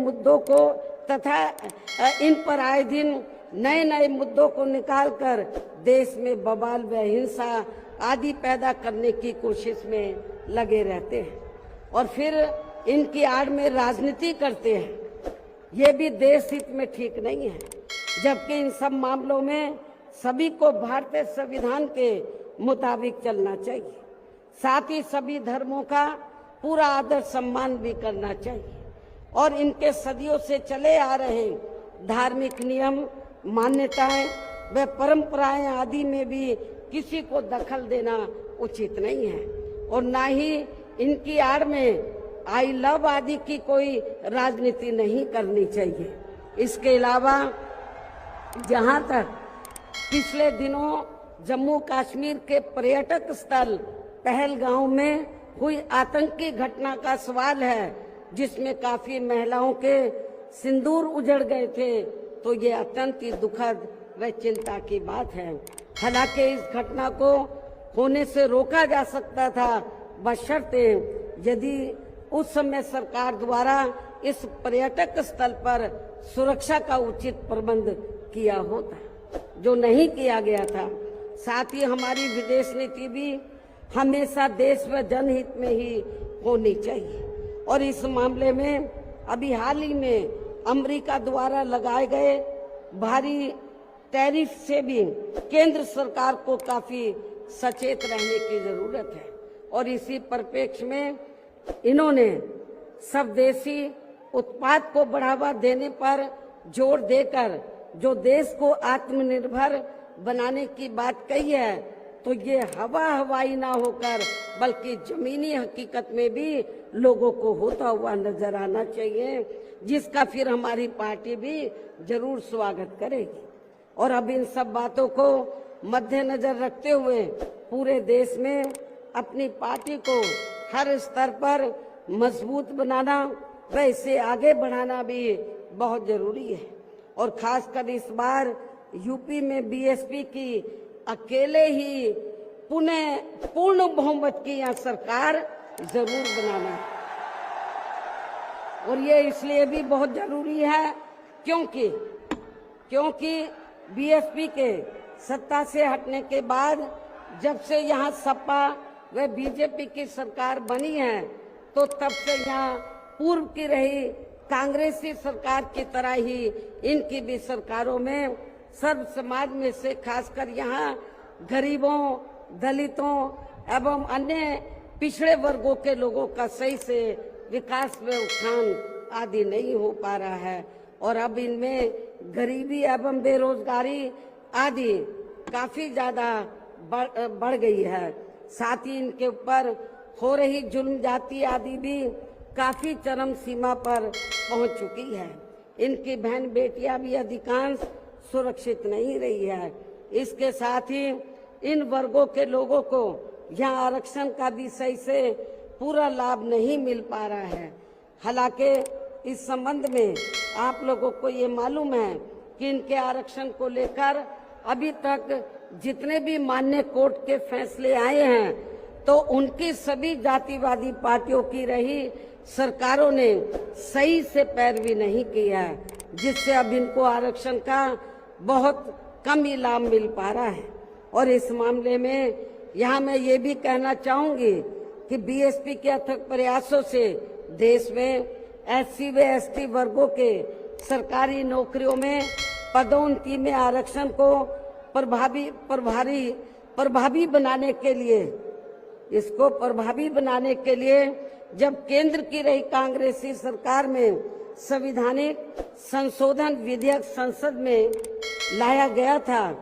मुद्दों को निकालकर देश में बवाल व हिंसा आदि पैदा करने की कोशिश में लगे रहते हैं और फिर इनकी आड़ में राजनीति करते हैं। ये भी देश हित में ठीक नहीं है, जबकि इन सब मामलों में सभी को भारतीय संविधान के मुताबिक चलना चाहिए। साथ ही सभी धर्मों का पूरा आदर सम्मान भी करना चाहिए और इनके सदियों से चले आ रहे धार्मिक नियम, मान्यताएं व परंपराएं आदि में भी किसी को दखल देना उचित नहीं है और ना ही इनकी आड़ में आई लव आदि की कोई राजनीति नहीं करनी चाहिए। इसके अलावा जहां तक पिछले दिनों जम्मू कश्मीर के पर्यटक स्थल पहलगांव में हुई आतंकी घटना का सवाल है, जिसमें काफी महिलाओं के सिंदूर उजड़ गए थे, तो ये अत्यंत ही दुखद व चिंता की बात है। हालांकि इस घटना को होने से रोका जा सकता था, बशर्ते यदि उस समय सरकार द्वारा इस पर्यटक स्थल पर सुरक्षा का उचित प्रबंध किया होता, जो नहीं किया गया था। साथ ही हमारी विदेश नीति भी हमेशा देश व जनहित में ही होनी चाहिए और इस मामले में अभी हाल ही में अमेरिका द्वारा लगाए गए भारी टैरिफ से भी केंद्र सरकार को काफी सचेत रहने की जरूरत है और इसी परिप्रेक्ष्य में इन्होंने स्वदेशी उत्पाद को बढ़ावा देने पर जोर देकर जो देश को आत्मनिर्भर बनाने की बात कही है, तो ये हवाई ना होकर बल्कि जमीनी हकीकत में भी लोगों को होता हुआ नजर आना चाहिए, जिसका फिर हमारी पार्टी भी जरूर स्वागत करेगी। और अब इन सब बातों को मद्देनजर रखते हुए पूरे देश में अपनी पार्टी को हर स्तर पर मजबूत बनाना व इसे आगे बढ़ाना भी बहुत जरूरी है और खासकर इस बार यूपी में बीएसपी की अकेले ही पूर्ण बहुमत की यहाँ सरकार जरूर बनाना। और ये इसलिए भी बहुत जरूरी है क्योंकि बीएसपी के सत्ता से हटने के बाद जब से यहाँ सपा व बीजेपी की सरकार बनी है, तो तब से यहाँ पूर्व की रही कांग्रेसी सरकार की तरह ही इनकी भी सरकारों में सर्व समाज में से खासकर यहाँ गरीबों, दलितों एवं अन्य पिछड़े वर्गों के लोगों का सही से विकास व उत्थान आदि नहीं हो पा रहा है और अब इनमें गरीबी एवं बेरोजगारी आदि काफी ज्यादा बढ़ गई है। साथ ही इनके ऊपर हो रही जुल्म जाति आदि भी काफी चरम सीमा पर पहुंच चुकी है। इनकी बहन बेटियां भी अधिकांश सुरक्षित नहीं रही है। इसके साथ ही इन वर्गों के लोगों को यहाँ आरक्षण का भी सही से पूरा लाभ नहीं मिल पा रहा है। हालांकि इस संबंध में आप लोगों को ये मालूम है कि इनके आरक्षण को लेकर अभी तक जितने भी मान्य कोर्ट के फैसले आए हैं, तो उनकी सभी जातिवादी पार्टियों की रही सरकारों ने सही से पैरवी नहीं की है, जिससे अब इनको आरक्षण का बहुत कम ही लाभ मिल पा रहा है। और इस मामले में यहाँ मैं ये भी कहना चाहूंगी कि बीएसपी के अथक प्रयासों से देश में एससी व एसटी वर्गों के सरकारी नौकरियों में पदोन्नति में आरक्षण को प्रभावी बनाने के लिए जब केंद्र की रही कांग्रेसी सरकार में संवैधानिक संशोधन विधेयक संसद में लाया गया था,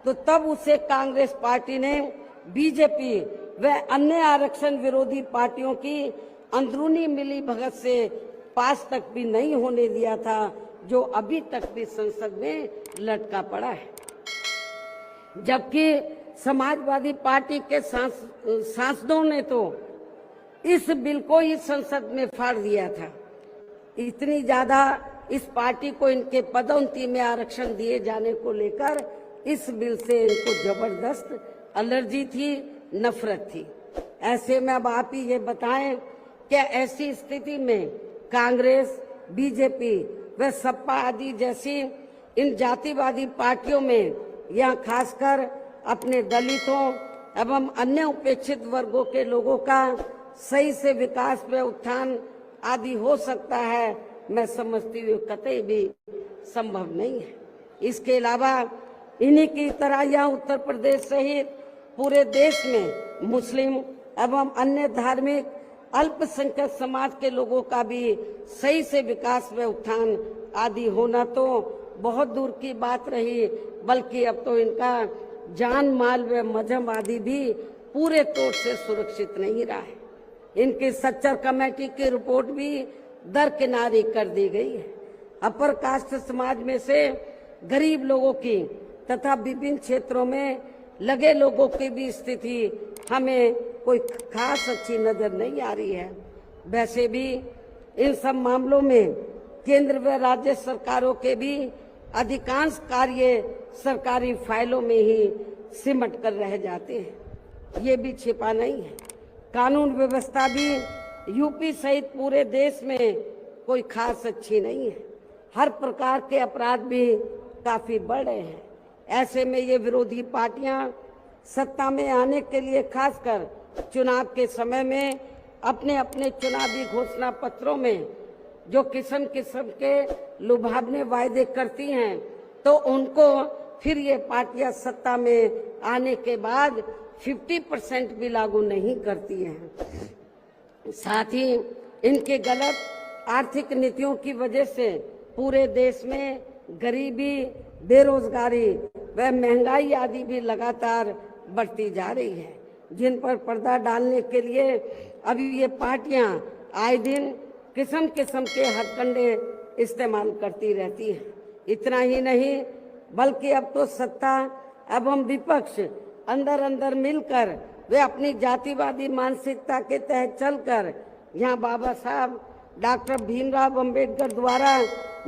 तो तब उसे कांग्रेस पार्टी ने बीजेपी व अन्य आरक्षण विरोधी पार्टियों की अंदरूनी मिलीभगत से पास तक भी नहीं होने दिया था, जो अभी तक भी संसद में लटका पड़ा है। जबकि समाजवादी पार्टी के सांसदों ने तो इस बिल को ही संसद में फाड़ दिया था। इतनी ज्यादा इस पार्टी को इनके पदोन्नति में आरक्षण दिए जाने को लेकर इस बिल से इनको जबरदस्त एलर्जी थी, नफरत थी। ऐसे में अब आप ही ये बताएं, क्या ऐसी स्थिति में कांग्रेस, बीजेपी व सपा आदि जैसी इन जातिवादी पार्टियों में यहाँ खासकर अपने दलितों एवं अन्य उपेक्षित वर्गों के लोगों का सही से विकास व उत्थान आदि हो सकता है? मैं समझती हूँ कतई भी संभव नहीं है। इसके अलावा इन्हीं की तरह यहाँ उत्तर प्रदेश सहित पूरे देश में मुस्लिम एवं अन्य धार्मिक अल्पसंख्यक समाज के लोगों का भी सही से विकास व उत्थान आदि होना तो बहुत दूर की बात रही, बल्कि अब तो इनका जान माल व मजहब आदि भी पूरे तौर से सुरक्षित नहीं रहा है। इनकी सच्चर कमेटी की रिपोर्ट भी दरकिनारी कर दी गई है। अपर कास्ट समाज में से गरीब लोगों की तथा विभिन्न क्षेत्रों में लगे लोगों की भी स्थिति हमें कोई खास अच्छी नजर नहीं आ रही है। वैसे भी इन सब मामलों में केंद्र व राज्य सरकारों के भी अधिकांश कार्य सरकारी फाइलों में ही सिमट कर रह जाते हैं, ये भी छिपा नहीं है। कानून व्यवस्था भी यूपी सहित पूरे देश में कोई खास अच्छी नहीं है। हर प्रकार के अपराध भी काफी बढ़ रहे हैं। ऐसे में ये विरोधी पार्टियां सत्ता में आने के लिए खासकर चुनाव के समय में अपने अपने चुनावी घोषणा पत्रों में जो किस्म किस्म के लुभावने वायदे करती हैं, तो उनको फिर ये पार्टियां सत्ता में आने के बाद 50% भी लागू नहीं करती हैं। साथ ही इनके गलत आर्थिक नीतियों की वजह से पूरे देश में गरीबी, बेरोजगारी व महंगाई आदि भी लगातार बढ़ती जा रही है, जिन पर पर्दा डालने के लिए अभी ये पार्टियां आए दिन किस्म किस्म के हथकंडे इस्तेमाल करती रहती हैं। इतना ही नहीं, बल्कि अब तो सत्ता एवं विपक्ष अंदर अंदर मिलकर वे अपनी जातिवादी मानसिकता के तहत चलकर यहाँ बाबा साहब डॉक्टर भीमराव अंबेडकर द्वारा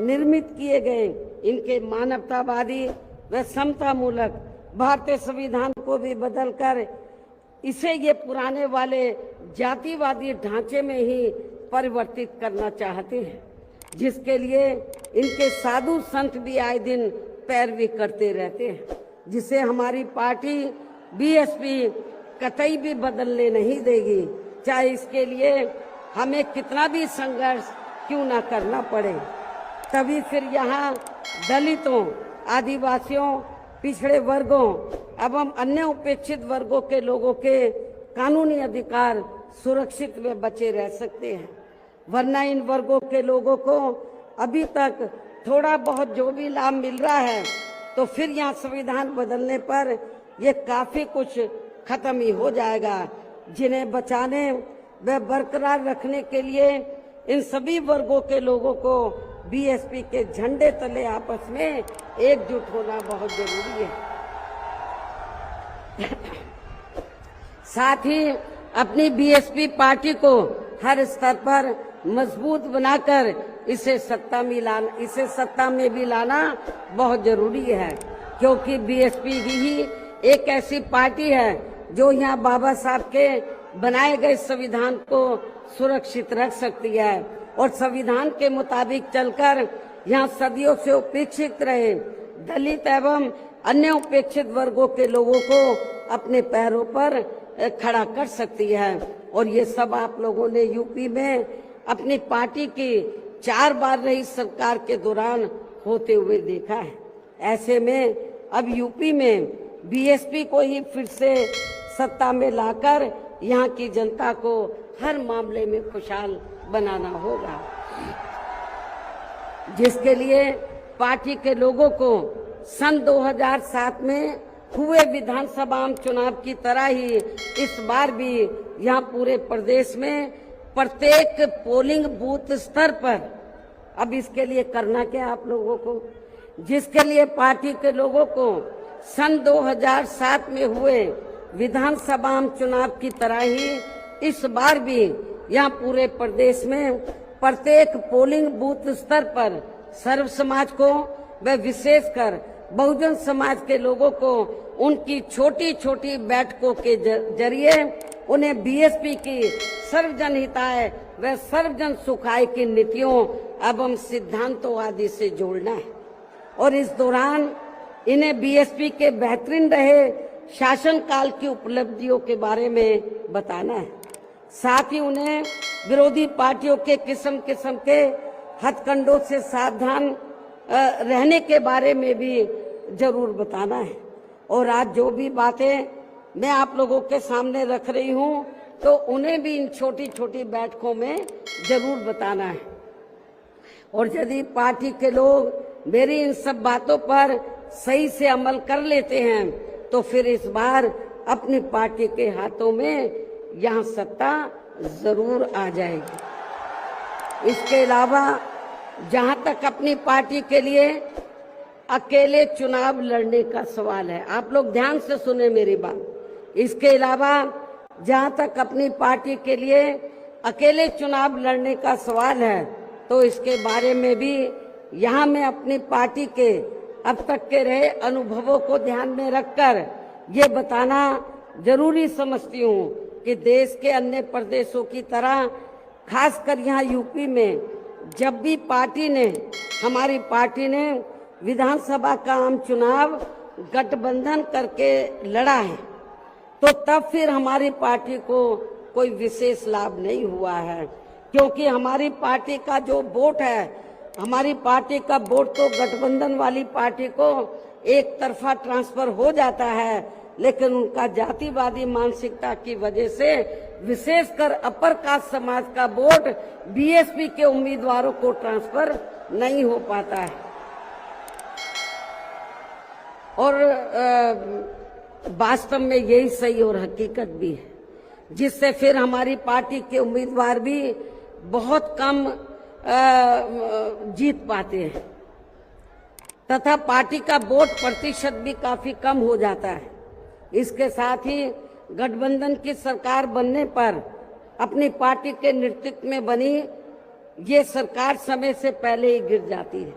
निर्मित किए गए इनके मानवतावादी व समतामूलक भारतीय संविधान को भी बदलकर इसे ये पुराने वाले जातिवादी ढांचे में ही परिवर्तित करना चाहते हैं, जिसके लिए इनके साधु संत भी आए दिन पैरवी करते रहते हैं, जिसे हमारी पार्टी बीएसपी कतई भी बदलने नहीं देगी, चाहे इसके लिए हमें कितना भी संघर्ष क्यों ना करना पड़े। तभी फिर यहाँ दलितों, आदिवासियों, पिछड़े वर्गों एवं अन्य उपेक्षित वर्गों के लोगों के कानूनी अधिकार सुरक्षित व बचे रह सकते हैं। वरना इन वर्गों के लोगों को अभी तक थोड़ा बहुत जो भी लाभ मिल रहा है, तो फिर यहाँ संविधान बदलने पर ये काफी कुछ खत्म ही हो जाएगा, जिन्हें बचाने व बरकरार रखने के लिए इन सभी वर्गों के लोगों को बीएसपी के झंडे तले आपस में एकजुट होना बहुत जरूरी है। साथ ही अपनी बीएसपी पार्टी को हर स्तर पर मजबूत बनाकर इसे सत्ता में भी लाना बहुत जरूरी है, क्योंकि बीएसपी ही एक ऐसी पार्टी है जो यहाँ बाबा साहब के बनाए गए संविधान को सुरक्षित रख सकती है और संविधान के मुताबिक चलकर यहाँ सदियों से उपेक्षित रहे दलित एवं अन्य उपेक्षित वर्गों के लोगों को अपने पैरों पर खड़ा कर सकती है। और ये सब आप लोगों ने यूपी में अपनी पार्टी की 4 बार रही सरकार के दौरान होते हुए देखा है। ऐसे में अब यूपी में बीएसपी को ही फिर से सत्ता में लाकर यहाँ की जनता को हर मामले में खुशहाल बनाना होगा, जिसके लिए पार्टी के लोगों को सन 2007 में हुए विधानसभा चुनाव की तरह ही इस बार भी यहाँ पूरे प्रदेश में प्रत्येक पोलिंग बूथ स्तर पर अब इसके लिए करना क्या आप लोगों को, जिसके लिए पार्टी के लोगों को सन 2007 में हुए विधानसभा चुनाव की तरह ही इस बार भी यहाँ पूरे प्रदेश में प्रत्येक पोलिंग बूथ स्तर पर सर्व समाज को व विशेषकर बहुजन समाज के लोगों को उनकी छोटी छोटी बैठकों के जरिए उन्हें बीएसपी की सर्वजन हिताय व सर्वजन सुखाय की नीतियों एवं सिद्धांतों आदि से जोड़ना है और इस दौरान इन्हें बीएसपी के बेहतरीन रहे शासनकाल की उपलब्धियों के बारे में बताना है। साथ ही उन्हें विरोधी पार्टियों के किस्म किस्म के हथकंडों से सावधान रहने के बारे में भी जरूर बताना है। और आज जो भी बातें मैं आप लोगों के सामने रख रही हूं तो उन्हें भी इन छोटी छोटी बैठकों में जरूर बताना है। और यदि पार्टी के लोग मेरी इन सब बातों पर सही से अमल कर लेते हैं तो फिर इस बार अपनी पार्टी के हाथों में यहाँ सत्ता जरूर आ जाएगी। इसके अलावा जहां तक अपनी पार्टी के लिए अकेले चुनाव लड़ने का सवाल है, आप लोग ध्यान से सुने मेरी बात। इसके अलावा जहां तक अपनी पार्टी के लिए अकेले चुनाव लड़ने का सवाल है तो इसके बारे में भी यहाँ मैं अपनी पार्टी के अब तक के रहे अनुभवों को ध्यान में रखकर ये बताना जरूरी समझती हूँ कि देश के अन्य प्रदेशों की तरह खासकर यहाँ यूपी में जब भी हमारी पार्टी ने विधानसभा का आम चुनाव गठबंधन करके लड़ा है तो तब फिर हमारी पार्टी को कोई विशेष लाभ नहीं हुआ है, क्योंकि हमारी पार्टी का जो वोट है, हमारी पार्टी का वोट तो गठबंधन वाली पार्टी को एक तरफा ट्रांसफर हो जाता है, लेकिन उनका जातिवादी मानसिकता की वजह से विशेषकर अपर कास्ट समाज का वोट बीएसपी के उम्मीदवारों को ट्रांसफर नहीं हो पाता है। और वास्तव में यही सही और हकीकत भी है, जिससे फिर हमारी पार्टी के उम्मीदवार भी बहुत कम जीत पाते हैं तथा पार्टी का वोट प्रतिशत भी काफी कम हो जाता है। इसके साथ ही गठबंधन की सरकार बनने पर अपनी पार्टी के नेतृत्व में बनी ये सरकार समय से पहले ही गिर जाती है।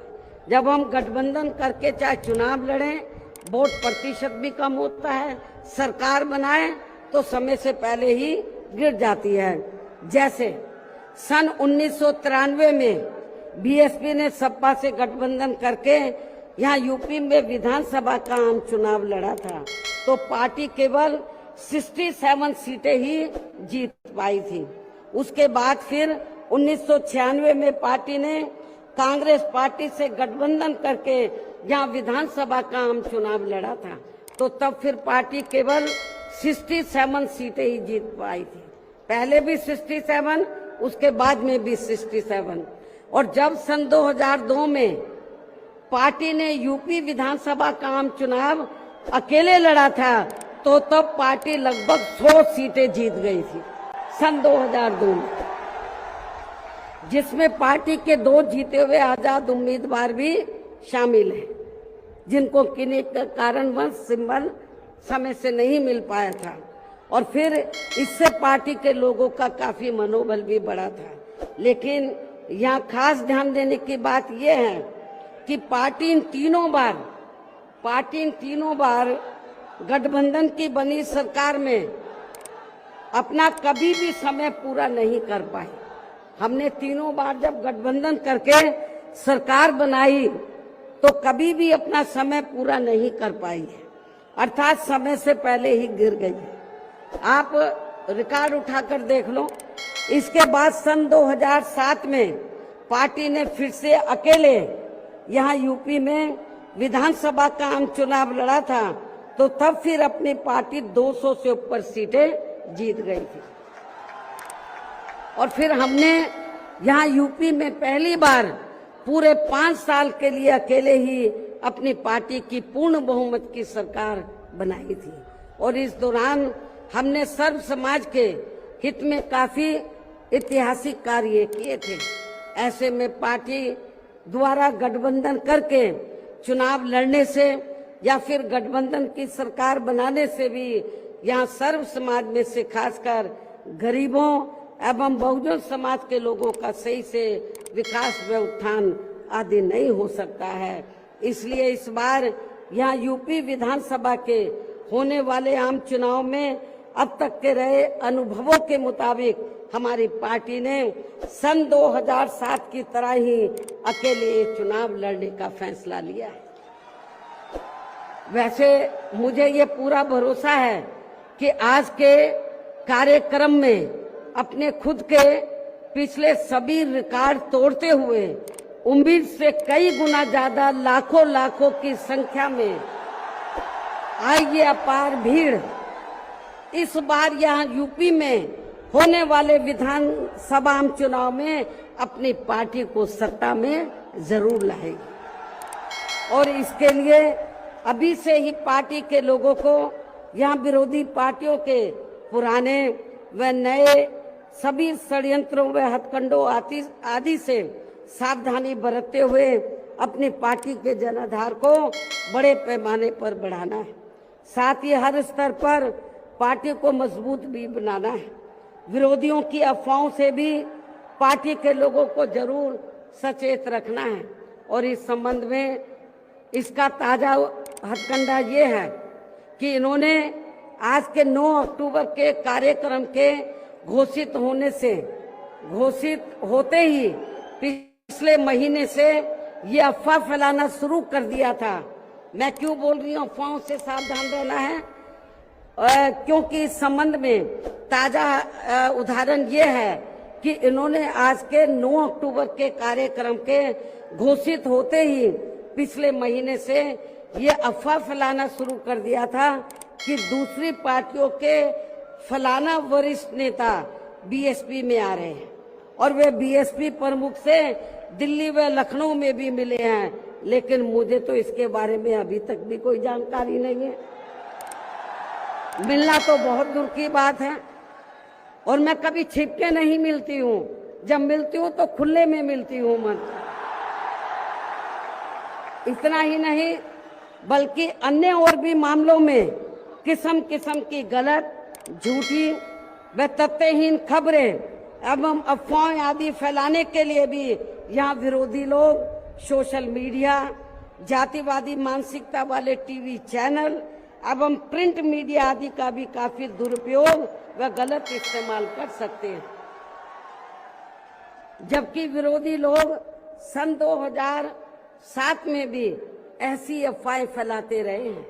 जब हम गठबंधन करके चाहे चुनाव लड़ें, वोट प्रतिशत भी कम होता है, सरकार बनाए तो समय से पहले ही गिर जाती है। जैसे सन 1993 में बीएसपी ने सपा से गठबंधन करके यहाँ यूपी में विधानसभा का आम चुनाव लड़ा था तो पार्टी केवल 67 सीटें ही जीत पाई थी। उसके बाद फिर 1996 में पार्टी ने कांग्रेस पार्टी से गठबंधन करके यहाँ विधानसभा का आम चुनाव लड़ा था तो तब फिर पार्टी केवल 67 सीटें ही जीत पाई थी। पहले भी 67, उसके बाद में भी 67। और जब सन 2002 में पार्टी ने यूपी विधानसभा का आम चुनाव अकेले लड़ा था तो तब पार्टी लगभग 100 सीटें जीत गई थी सन 2002 में, जिसमें पार्टी के 2 जीते हुए आजाद उम्मीदवार भी शामिल हैं, जिनको किन्हीं कारणवश सिंबल समय से नहीं मिल पाया था। और फिर इससे पार्टी के लोगों का काफी मनोबल भी बढ़ा था। लेकिन यहाँ खास ध्यान देने की बात यह है कि पार्टी इन तीनों बार गठबंधन की बनी सरकार में अपना कभी भी समय पूरा नहीं कर पाई। हमने तीनों बार जब गठबंधन करके सरकार बनाई तो कभी भी अपना समय पूरा नहीं कर पाई है, अर्थात समय से पहले ही गिर गई है। आप रिकॉर्ड उठाकर देख लो। इसके बाद सन 2007 में पार्टी ने फिर से अकेले यहाँ यूपी में विधानसभा का आम चुनाव लड़ा था तो तब फिर अपनी पार्टी 200 से ऊपर सीटें जीत गई थी। और फिर हमने यहाँ यूपी में पहली बार पूरे 5 साल के लिए अकेले ही अपनी पार्टी की पूर्ण बहुमत की सरकार बनाई थी। और इस दौरान हमने सर्व समाज के हित में काफी ऐतिहासिक कार्य किए थे। ऐसे में पार्टी द्वारा गठबंधन करके चुनाव लड़ने से या फिर गठबंधन की सरकार बनाने से भी यहाँ सर्व समाज में से खासकर गरीबों एवं बहुजन समाज के लोगों का सही से विकास व उत्थान आदि नहीं हो सकता है। इसलिए इस बार यहाँ यूपी विधानसभा के होने वाले आम चुनाव में अब तक के रहे अनुभवों के मुताबिक हमारी पार्टी ने सन 2007 की तरह ही अकेले ये चुनाव लड़ने का फैसला लिया है। वैसे मुझे ये पूरा भरोसा है कि आज के कार्यक्रम में अपने खुद के पिछले सभी रिकॉर्ड तोड़ते हुए उम्मीद से कई गुना ज्यादा लाखों की संख्या में आई ये अपार भीड़ इस बार यहाँ यूपी में होने वाले विधानसभा आम चुनाव में अपनी पार्टी को सत्ता में जरूर लाएगी। और इसके लिए अभी से ही पार्टी के लोगों को यहाँ विरोधी पार्टियों के पुराने व नए सभी षड्यंत्रों व हथकंडों आदि से सावधानी बरतते हुए अपनी पार्टी के जनाधार को बड़े पैमाने पर बढ़ाना है। साथ ही हर स्तर पर पार्टी को मजबूत भी बनाना है। विरोधियों की अफवाहों से भी पार्टी के लोगों को जरूर सचेत रखना है। और इस संबंध में इसका ताजा हथकंडा ये है कि इन्होंने आज के 9 अक्टूबर के कार्यक्रम के घोषित होते ही पिछले महीने से ये अफवाह फैलाना शुरू कर दिया था। मैं क्यों बोल रही हूँ अफवाहों से सावधान रहना है, क्योंकि इस संबंध में ताजा उदाहरण ये है कि इन्होंने आज के 9 अक्टूबर के कार्यक्रम के घोषित होते ही पिछले महीने से ये अफवाह फैलाना शुरू कर दिया था कि दूसरी पार्टियों के फलाना वरिष्ठ नेता बीएसपी में आ रहे हैं और वे बीएसपी प्रमुख से दिल्ली व लखनऊ में भी मिले हैं, लेकिन मुझे तो इसके बारे में अभी तक भी कोई जानकारी नहीं है। मिलना तो बहुत दूर की बात है और मैं कभी छिप के नहीं मिलती हूँ, जब मिलती हूँ तो खुले में मिलती हूँ मन। इतना ही नहीं बल्कि अन्य और भी मामलों में किस्म किस्म की गलत, झूठी व तथ्यहीन खबरें एवं अफवाहें आदि फैलाने के लिए भी यहाँ विरोधी लोग सोशल मीडिया, जातिवादी मानसिकता वाले टीवी चैनल एवं प्रिंट मीडिया आदि का भी काफी दुरुपयोग व गलत इस्तेमाल कर सकते हैं। जबकि विरोधी लोग सन 2007 में भी ऐसी अफवाहें फैलाते रहे हैं,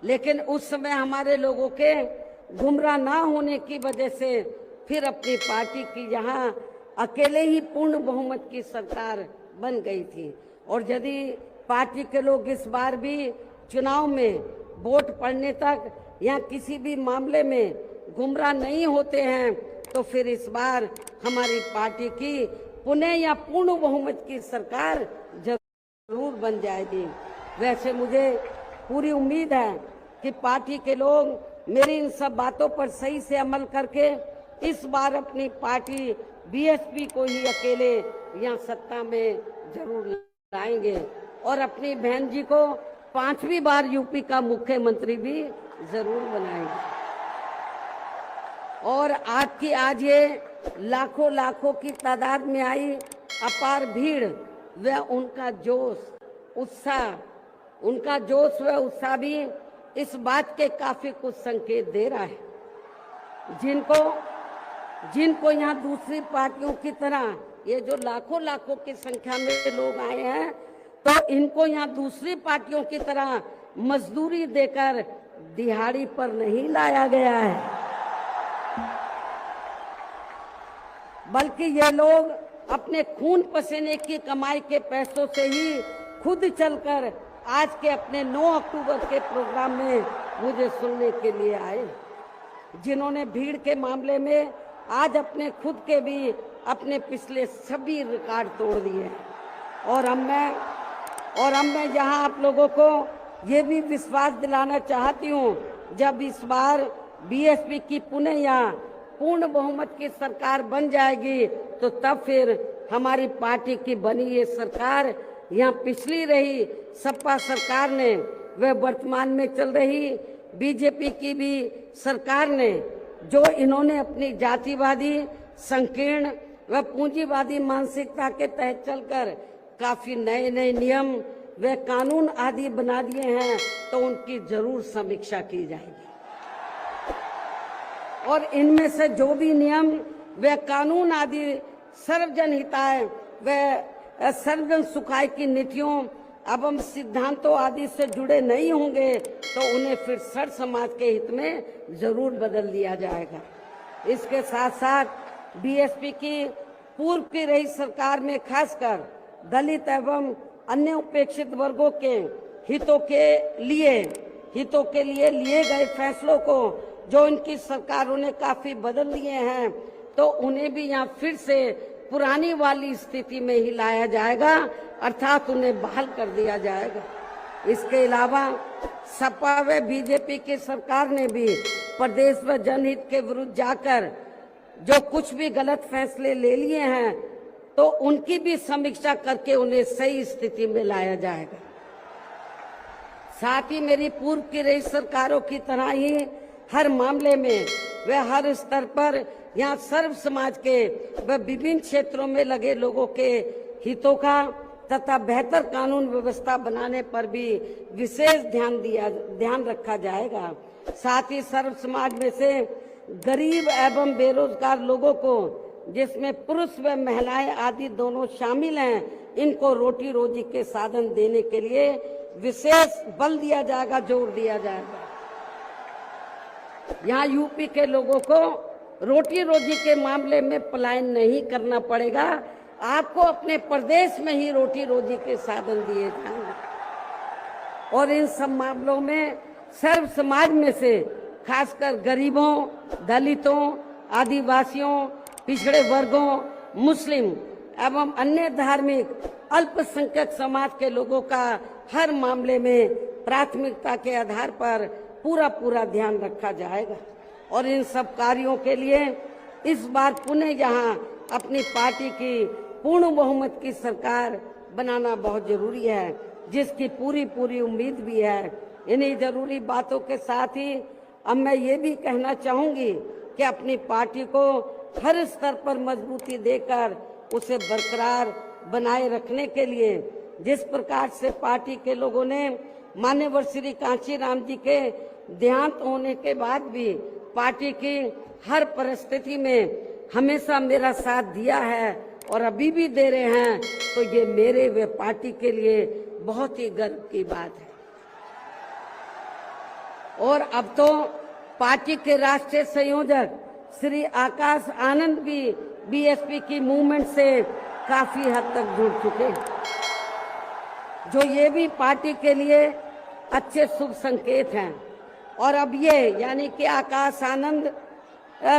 लेकिन उस समय हमारे लोगों के गुमराह ना होने की वजह से फिर अपनी पार्टी की यहाँ अकेले ही पूर्ण बहुमत की सरकार बन गई थी। और यदि पार्टी के लोग इस बार भी चुनाव में वोट पड़ने तक या किसी भी मामले में गुमराह नहीं होते हैं तो फिर इस बार हमारी पार्टी की पुनः या पूर्ण बहुमत की सरकार जरूर बन जाएगी। वैसे मुझे पूरी उम्मीद है कि पार्टी के लोग मेरी इन सब बातों पर सही से अमल करके इस बार अपनी पार्टी बीएसपी को ही अकेले यहाँ सत्ता में जरूर लाएंगे और अपनी बहन जी को 5वीं बार यूपी का मुख्यमंत्री भी जरूर बनाएंगे। और आज ये लाखों की तादाद में आई अपार भीड़ व उनका जोश व उत्साह भी इस बात के काफी कुछ संकेत दे रहा है। जिनको यहाँ दूसरी पार्टियों की तरह ये जो लाखों की संख्या में लोग आए हैं तो इनको यहाँ दूसरी पार्टियों की तरह मजदूरी देकर दिहाड़ी पर नहीं लाया गया है, बल्कि ये लोग अपने खून पसीने की कमाई के पैसों से ही खुद चलकर आज के अपने 9 अक्टूबर के प्रोग्राम में मुझे सुनने के लिए आए, जिन्होंने भीड़ के मामले में आज अपने खुद के भी अपने पिछले सभी रिकॉर्ड तोड़ दिए। और अब मैं यहाँ आप लोगों को ये भी विश्वास दिलाना चाहती हूँ, जब इस बार बीएसपी की पुनः यहाँ पूर्ण बहुमत की सरकार बन जाएगी तो तब फिर हमारी पार्टी की बनी ये सरकार यहाँ पिछली रही सपा सरकार ने व वर्तमान में चल रही बीजेपी की भी सरकार ने, जो इन्होंने अपनी जातिवादी, संकीर्ण व पूंजीवादी मानसिकता के तहत चलकर काफी नए नए नियम व कानून आदि बना दिए हैं, तो उनकी जरूर समीक्षा की जाएगी। और इनमें से जो भी नियम व कानून आदि सर्वजन हिताय व सर्वजन सुखाय की नीतियों एवं सिद्धांतों आदि से जुड़े नहीं होंगे, तो उन्हें फिर सर समाज के हित में जरूर बदल दिया जाएगा। इसके साथ साथ बीएसपी की पूर्व की रही सरकार में खासकर दलित एवं अन्य उपेक्षित वर्गों के हितों के लिए लिए गए फैसलों को जो इनकी सरकारों ने काफी बदल दिए हैं, तो उन्हें भी यहाँ फिर से पुरानी वाली स्थिति में ही लाया जाएगा, अर्थात उन्हें बहाल कर दिया जाएगा। इसके अलावा सपा व बीजेपी की सरकार ने भी प्रदेश व जनहित के विरुद्ध जाकर जो कुछ भी गलत फैसले ले लिए हैं, तो उनकी भी समीक्षा करके उन्हें सही स्थिति में लाया जाएगा। साथ ही मेरी पूर्व की रही सरकारों की तरह ही हर मामले में व हर स्तर पर यहाँ सर्व समाज के व विभिन्न क्षेत्रों में लगे लोगों के हितों का तथा बेहतर कानून व्यवस्था बनाने पर भी विशेष ध्यान रखा जाएगा। साथ ही सर्व समाज में से गरीब एवं बेरोजगार लोगों को, जिसमें पुरुष व महिलाएं आदि दोनों शामिल हैं, इनको रोटी रोजी के साधन देने के लिए विशेष बल दिया जाएगा, जोर दिया जाएगा। यहाँ यूपी के लोगों को रोटी रोजी के मामले में पलायन नहीं करना पड़ेगा, आपको अपने प्रदेश में ही रोटी रोजी के साधन दिए जाएंगे। और इन सब मामलों में सर्व समाज में से खासकर गरीबों, दलितों, आदिवासियों, पिछड़े वर्गों, मुस्लिम एवं अन्य धार्मिक अल्पसंख्यक समाज के लोगों का हर मामले में प्राथमिकता के आधार पर पूरा ध्यान रखा जाएगा। और इन सब कार्यों के लिए इस बार पुनः यहाँ अपनी पार्टी की पूर्ण बहुमत की सरकार बनाना बहुत जरूरी है, जिसकी पूरी उम्मीद भी है। इन्हीं जरूरी बातों के साथ ही अब मैं ये भी कहना चाहूंगी कि अपनी पार्टी को हर स्तर पर मजबूती देकर उसे बरकरार बनाए रखने के लिए जिस प्रकार से पार्टी के लोगों ने माननीय श्री कांशीराम जी के देहांत होने के बाद भी पार्टी की हर परिस्थिति में हमेशा मेरा साथ दिया है और अभी भी दे रहे हैं, तो ये मेरे व पार्टी के लिए बहुत ही गर्व की बात है। और अब तो पार्टी के राष्ट्रीय संयोजक श्री आकाश आनंद भी बीएसपी की मूवमेंट से काफी हद तक जुड़ चुके, जो ये भी पार्टी के लिए अच्छे शुभ संकेत हैं। और अब ये यानी कि आकाश आनंद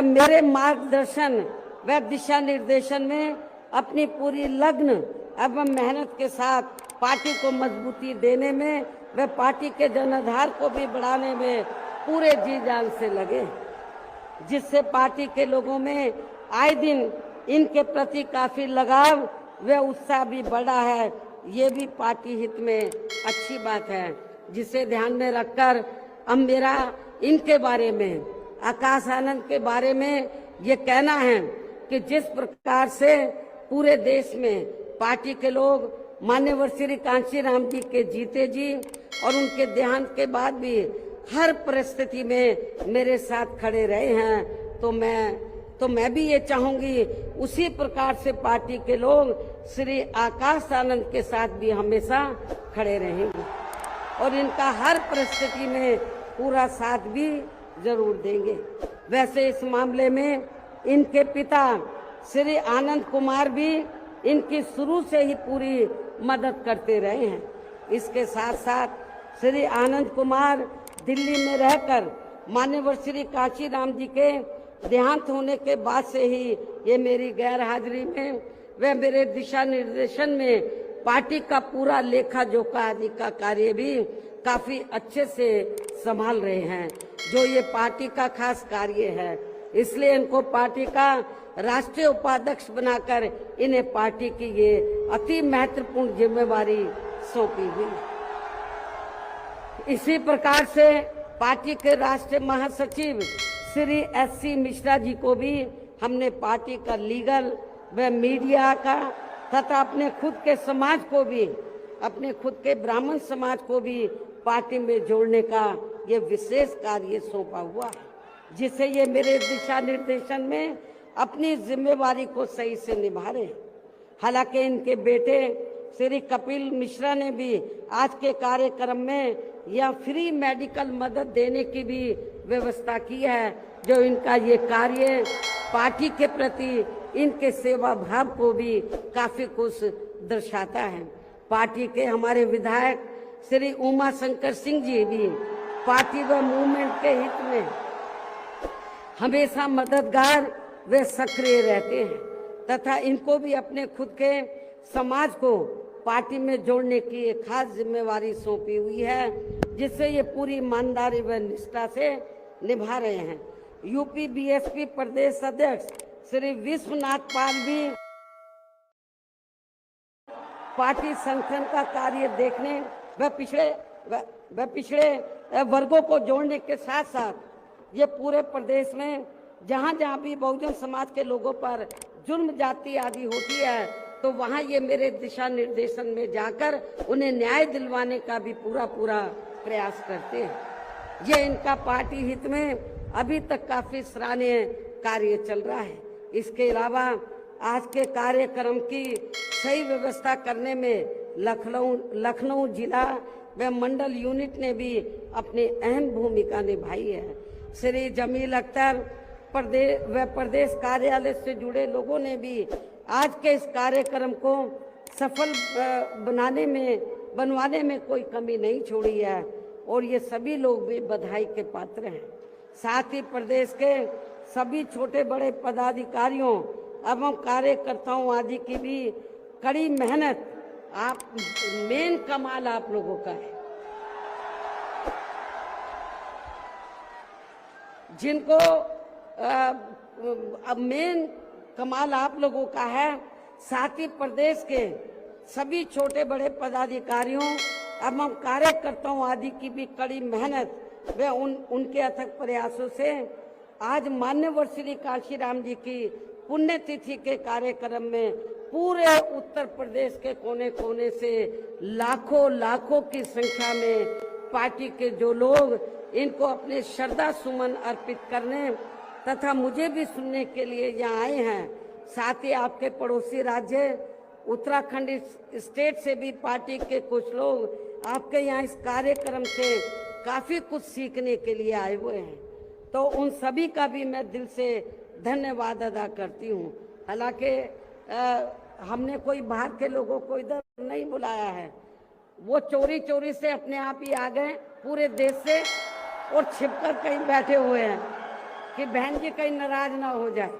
मेरे मार्गदर्शन व दिशा निर्देशन में अपनी पूरी लगन एवं मेहनत के साथ पार्टी को मजबूती देने में व पार्टी के जनाधार को भी बढ़ाने में पूरे जी जान से लगे, जिससे पार्टी के लोगों में आए दिन इनके प्रति काफी लगाव व उत्साह भी बढ़ा है। ये भी पार्टी हित में अच्छी बात है, जिसे ध्यान में रखकर अब मेरा इनके बारे में, आकाश आनंद के बारे में ये कहना है कि जिस प्रकार से पूरे देश में पार्टी के लोग माननीय श्री कांशीराम जी के जीते जी और उनके देहांत के बाद भी हर परिस्थिति में मेरे साथ खड़े रहे हैं, तो मैं भी ये चाहूंगी उसी प्रकार से पार्टी के लोग श्री आकाश आनंद के साथ भी हमेशा खड़े रहेंगे और इनका हर परिस्थिति में पूरा साथ भी जरूर देंगे। वैसे इस मामले में इनके पिता श्री आनंद कुमार भी इनकी शुरू से ही पूरी मदद करते रहे हैं। इसके साथ साथ श्री आनंद कुमार दिल्ली में रहकर माननीय श्री कांशीराम जी के देहांत होने के बाद से ही ये मेरी गैर हाजिरी में व मेरे दिशा निर्देशन में पार्टी का पूरा लेखा जोखा आदि का कार्य भी काफी अच्छे से संभाल रहे हैं, जो ये पार्टी का खास कार्य है। इसलिए इनको पार्टी का राष्ट्रीय उपाध्यक्ष बनाकर इन्हें पार्टी की ये अति महत्वपूर्ण जिम्मेवारी सौंपी हुई। इसी प्रकार से पार्टी के राष्ट्रीय महासचिव श्री एस.सी. मिश्रा जी को भी हमने पार्टी का लीगल व मीडिया का तथा अपने खुद के समाज को भी, अपने खुद के ब्राह्मण समाज को भी पार्टी में जोड़ने का ये विशेष कार्य सौंपा हुआ है, जिसे ये मेरे दिशा निर्देशन में अपनी जिम्मेवारी को सही से निभा रहे हैं। हालांकि इनके बेटे श्री कपिल मिश्रा ने भी आज के कार्यक्रम में यह फ्री मेडिकल मदद देने की भी व्यवस्था की है, जो इनका ये कार्य पार्टी के प्रति इनके सेवा भाव को भी काफी कुछ दर्शाता है। पार्टी के हमारे विधायक श्री उमा शंकर सिंह जी भी पार्टी व मूवमेंट के हित में हमेशा मददगार व सक्रिय रहते हैं तथा इनको भी अपने खुद के समाज को पार्टी में जोड़ने की एक खास जिम्मेवारी सौंपी हुई है, जिससे ये पूरी ईमानदारी व निष्ठा से निभा रहे हैं। यूपी बीएसपी प्रदेश अध्यक्ष श्री विश्वनाथ पाल भी पार्टी संगठन का कार्य देखने व पिछड़े वर्गों को जोड़ने के साथ साथ ये पूरे प्रदेश में जहाँ जहाँ भी बहुजन समाज के लोगों पर जुर्म जाति आदि होती है, तो वहाँ ये मेरे दिशा निर्देशन में जाकर उन्हें न्याय दिलवाने का भी पूरा प्रयास करते हैं। ये इनका पार्टी हित में अभी तक काफी सराहनीय कार्य चल रहा है। इसके अलावा आज के कार्यक्रम की सही व्यवस्था करने में लखनऊ जिला व मंडल यूनिट ने भी अपनी अहम भूमिका निभाई है। श्री जमील अख्तर प्रदेश कार्यालय से जुड़े लोगों ने भी आज के इस कार्यक्रम को सफल बनवाने में कोई कमी नहीं छोड़ी है और ये सभी लोग भी बधाई के पात्र हैं। साथ ही प्रदेश के सभी छोटे बड़े पदाधिकारियों एवं कार्यकर्ताओं आदि की भी कड़ी मेहनत, मेन कमाल आप लोगों का है, जिनको मेन कमाल आप लोगों का है। साथ ही प्रदेश के सभी छोटे बड़े पदाधिकारियों एवं कार्यकर्ताओं आदि की भी कड़ी मेहनत व उनके अथक प्रयासों से आज मान्यवर श्री कांशीराम जी की पुण्यतिथि के कार्यक्रम में पूरे उत्तर प्रदेश के कोने कोने से लाखों की संख्या में पार्टी के जो लोग इनको अपने श्रद्धा सुमन अर्पित करने तथा मुझे भी सुनने के लिए यहाँ आए हैं। साथ ही आपके पड़ोसी राज्य उत्तराखंड स्टेट से भी पार्टी के कुछ लोग आपके यहाँ इस कार्यक्रम से काफी कुछ सीखने के लिए आए हुए हैं, तो उन सभी का भी मैं दिल से धन्यवाद अदा करती हूँ। हालांकि हमने कोई बाहर के लोगों को इधर नहीं बुलाया है, वो चोरी से अपने आप ही आ गए पूरे देश से और छिपकर कहीं बैठे हुए हैं कि बहन जी कहीं नाराज ना हो जाए।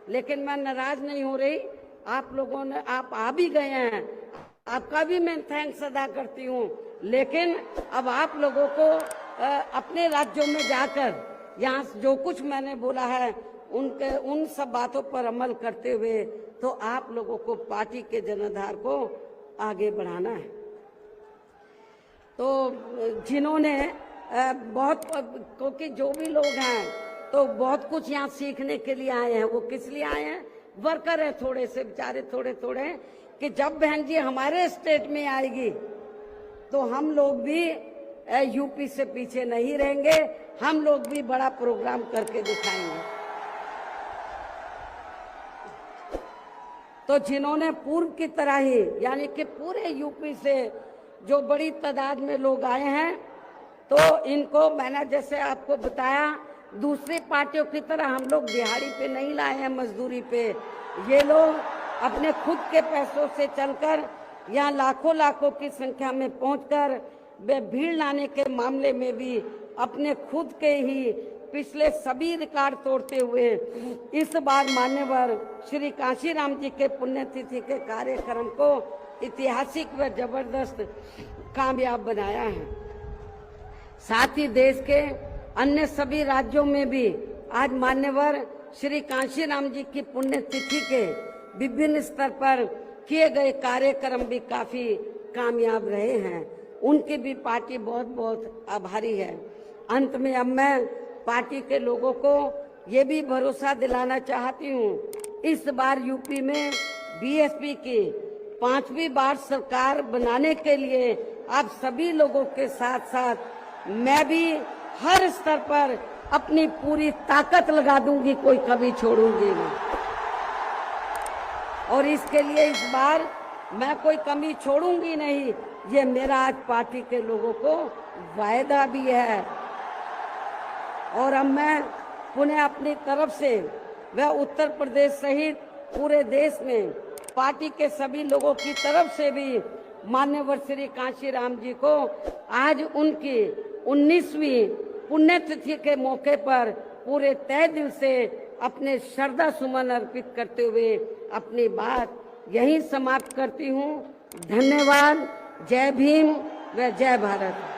लेकिन मैं नाराज नहीं हो रही, आप लोगों ने आप आ भी गए हैं, आपका भी मैं थैंक्स अदा करती हूँ। लेकिन अब आप लोगों को अपने राज्यों में जाकर यहाँ जो कुछ मैंने बोला है उन सब बातों पर अमल करते हुए तो आप लोगों को पार्टी के जनाधार को आगे बढ़ाना है। तो जिन्होंने बहुत, क्योंकि जो भी लोग हैं तो बहुत कुछ यहाँ सीखने के लिए आए हैं। वो किस लिए आए हैं? वर्कर है थोड़े से बेचारे, थोड़े कि जब बहन जी हमारे स्टेट में आएगी तो हम लोग भी यूपी से पीछे नहीं रहेंगे, हम लोग भी बड़ा प्रोग्राम करके दिखाएंगे। तो जिन्होंने पूर्व की तरह ही यानी कि पूरे यूपी से जो बड़ी तादाद में लोग आए हैं, तो इनको मैंने जैसे आपको बताया दूसरी पार्टियों की तरह हम लोग दिहाड़ी पे नहीं लाए हैं, मजदूरी पे। ये लोग अपने खुद के पैसों से चलकर यहाँ लाखों की संख्या में पहुंचकर वे भीड़ लाने के मामले में भी अपने खुद के ही पिछले सभी रिकॉर्ड तोड़ते हुए इस बार मान्यवर श्री कांशीराम जी के पुण्यतिथि के कार्यक्रम को ऐतिहासिक व जबरदस्त कामयाब बनाया है। साथ ही देश के अन्य सभी राज्यों में भी आज मान्यवर श्री कांशीराम जी की पुण्यतिथि के विभिन्न स्तर पर किए गए कार्यक्रम भी काफी कामयाब रहे हैं। उनकी भी पार्टी बहुत आभारी है। अंत में अब मैं पार्टी के लोगों को ये भी भरोसा दिलाना चाहती हूँ, इस बार यूपी में बीएसपी की 5वीं बार सरकार बनाने के लिए आप सभी लोगों के साथ साथ मैं भी हर स्तर पर अपनी पूरी ताकत लगा दूंगी, कोई कभी छोड़ूंगी नहीं। और इसके लिए इस बार मैं कोई कमी छोड़ूंगी नहीं, ये मेरा आज पार्टी के लोगों को वायदा भी है। और अब मैं पुनः अपनी तरफ से व उत्तर प्रदेश सहित पूरे देश में पार्टी के सभी लोगों की तरफ से भी माननीय श्री कांशीराम जी को आज उनकी 19वीं पुण्यतिथि के मौके पर पूरे तहे दिल से अपने श्रद्धा सुमन अर्पित करते हुए अपनी बात यहीं समाप्त करती हूँ। धन्यवाद। जय भीम व जय भारत।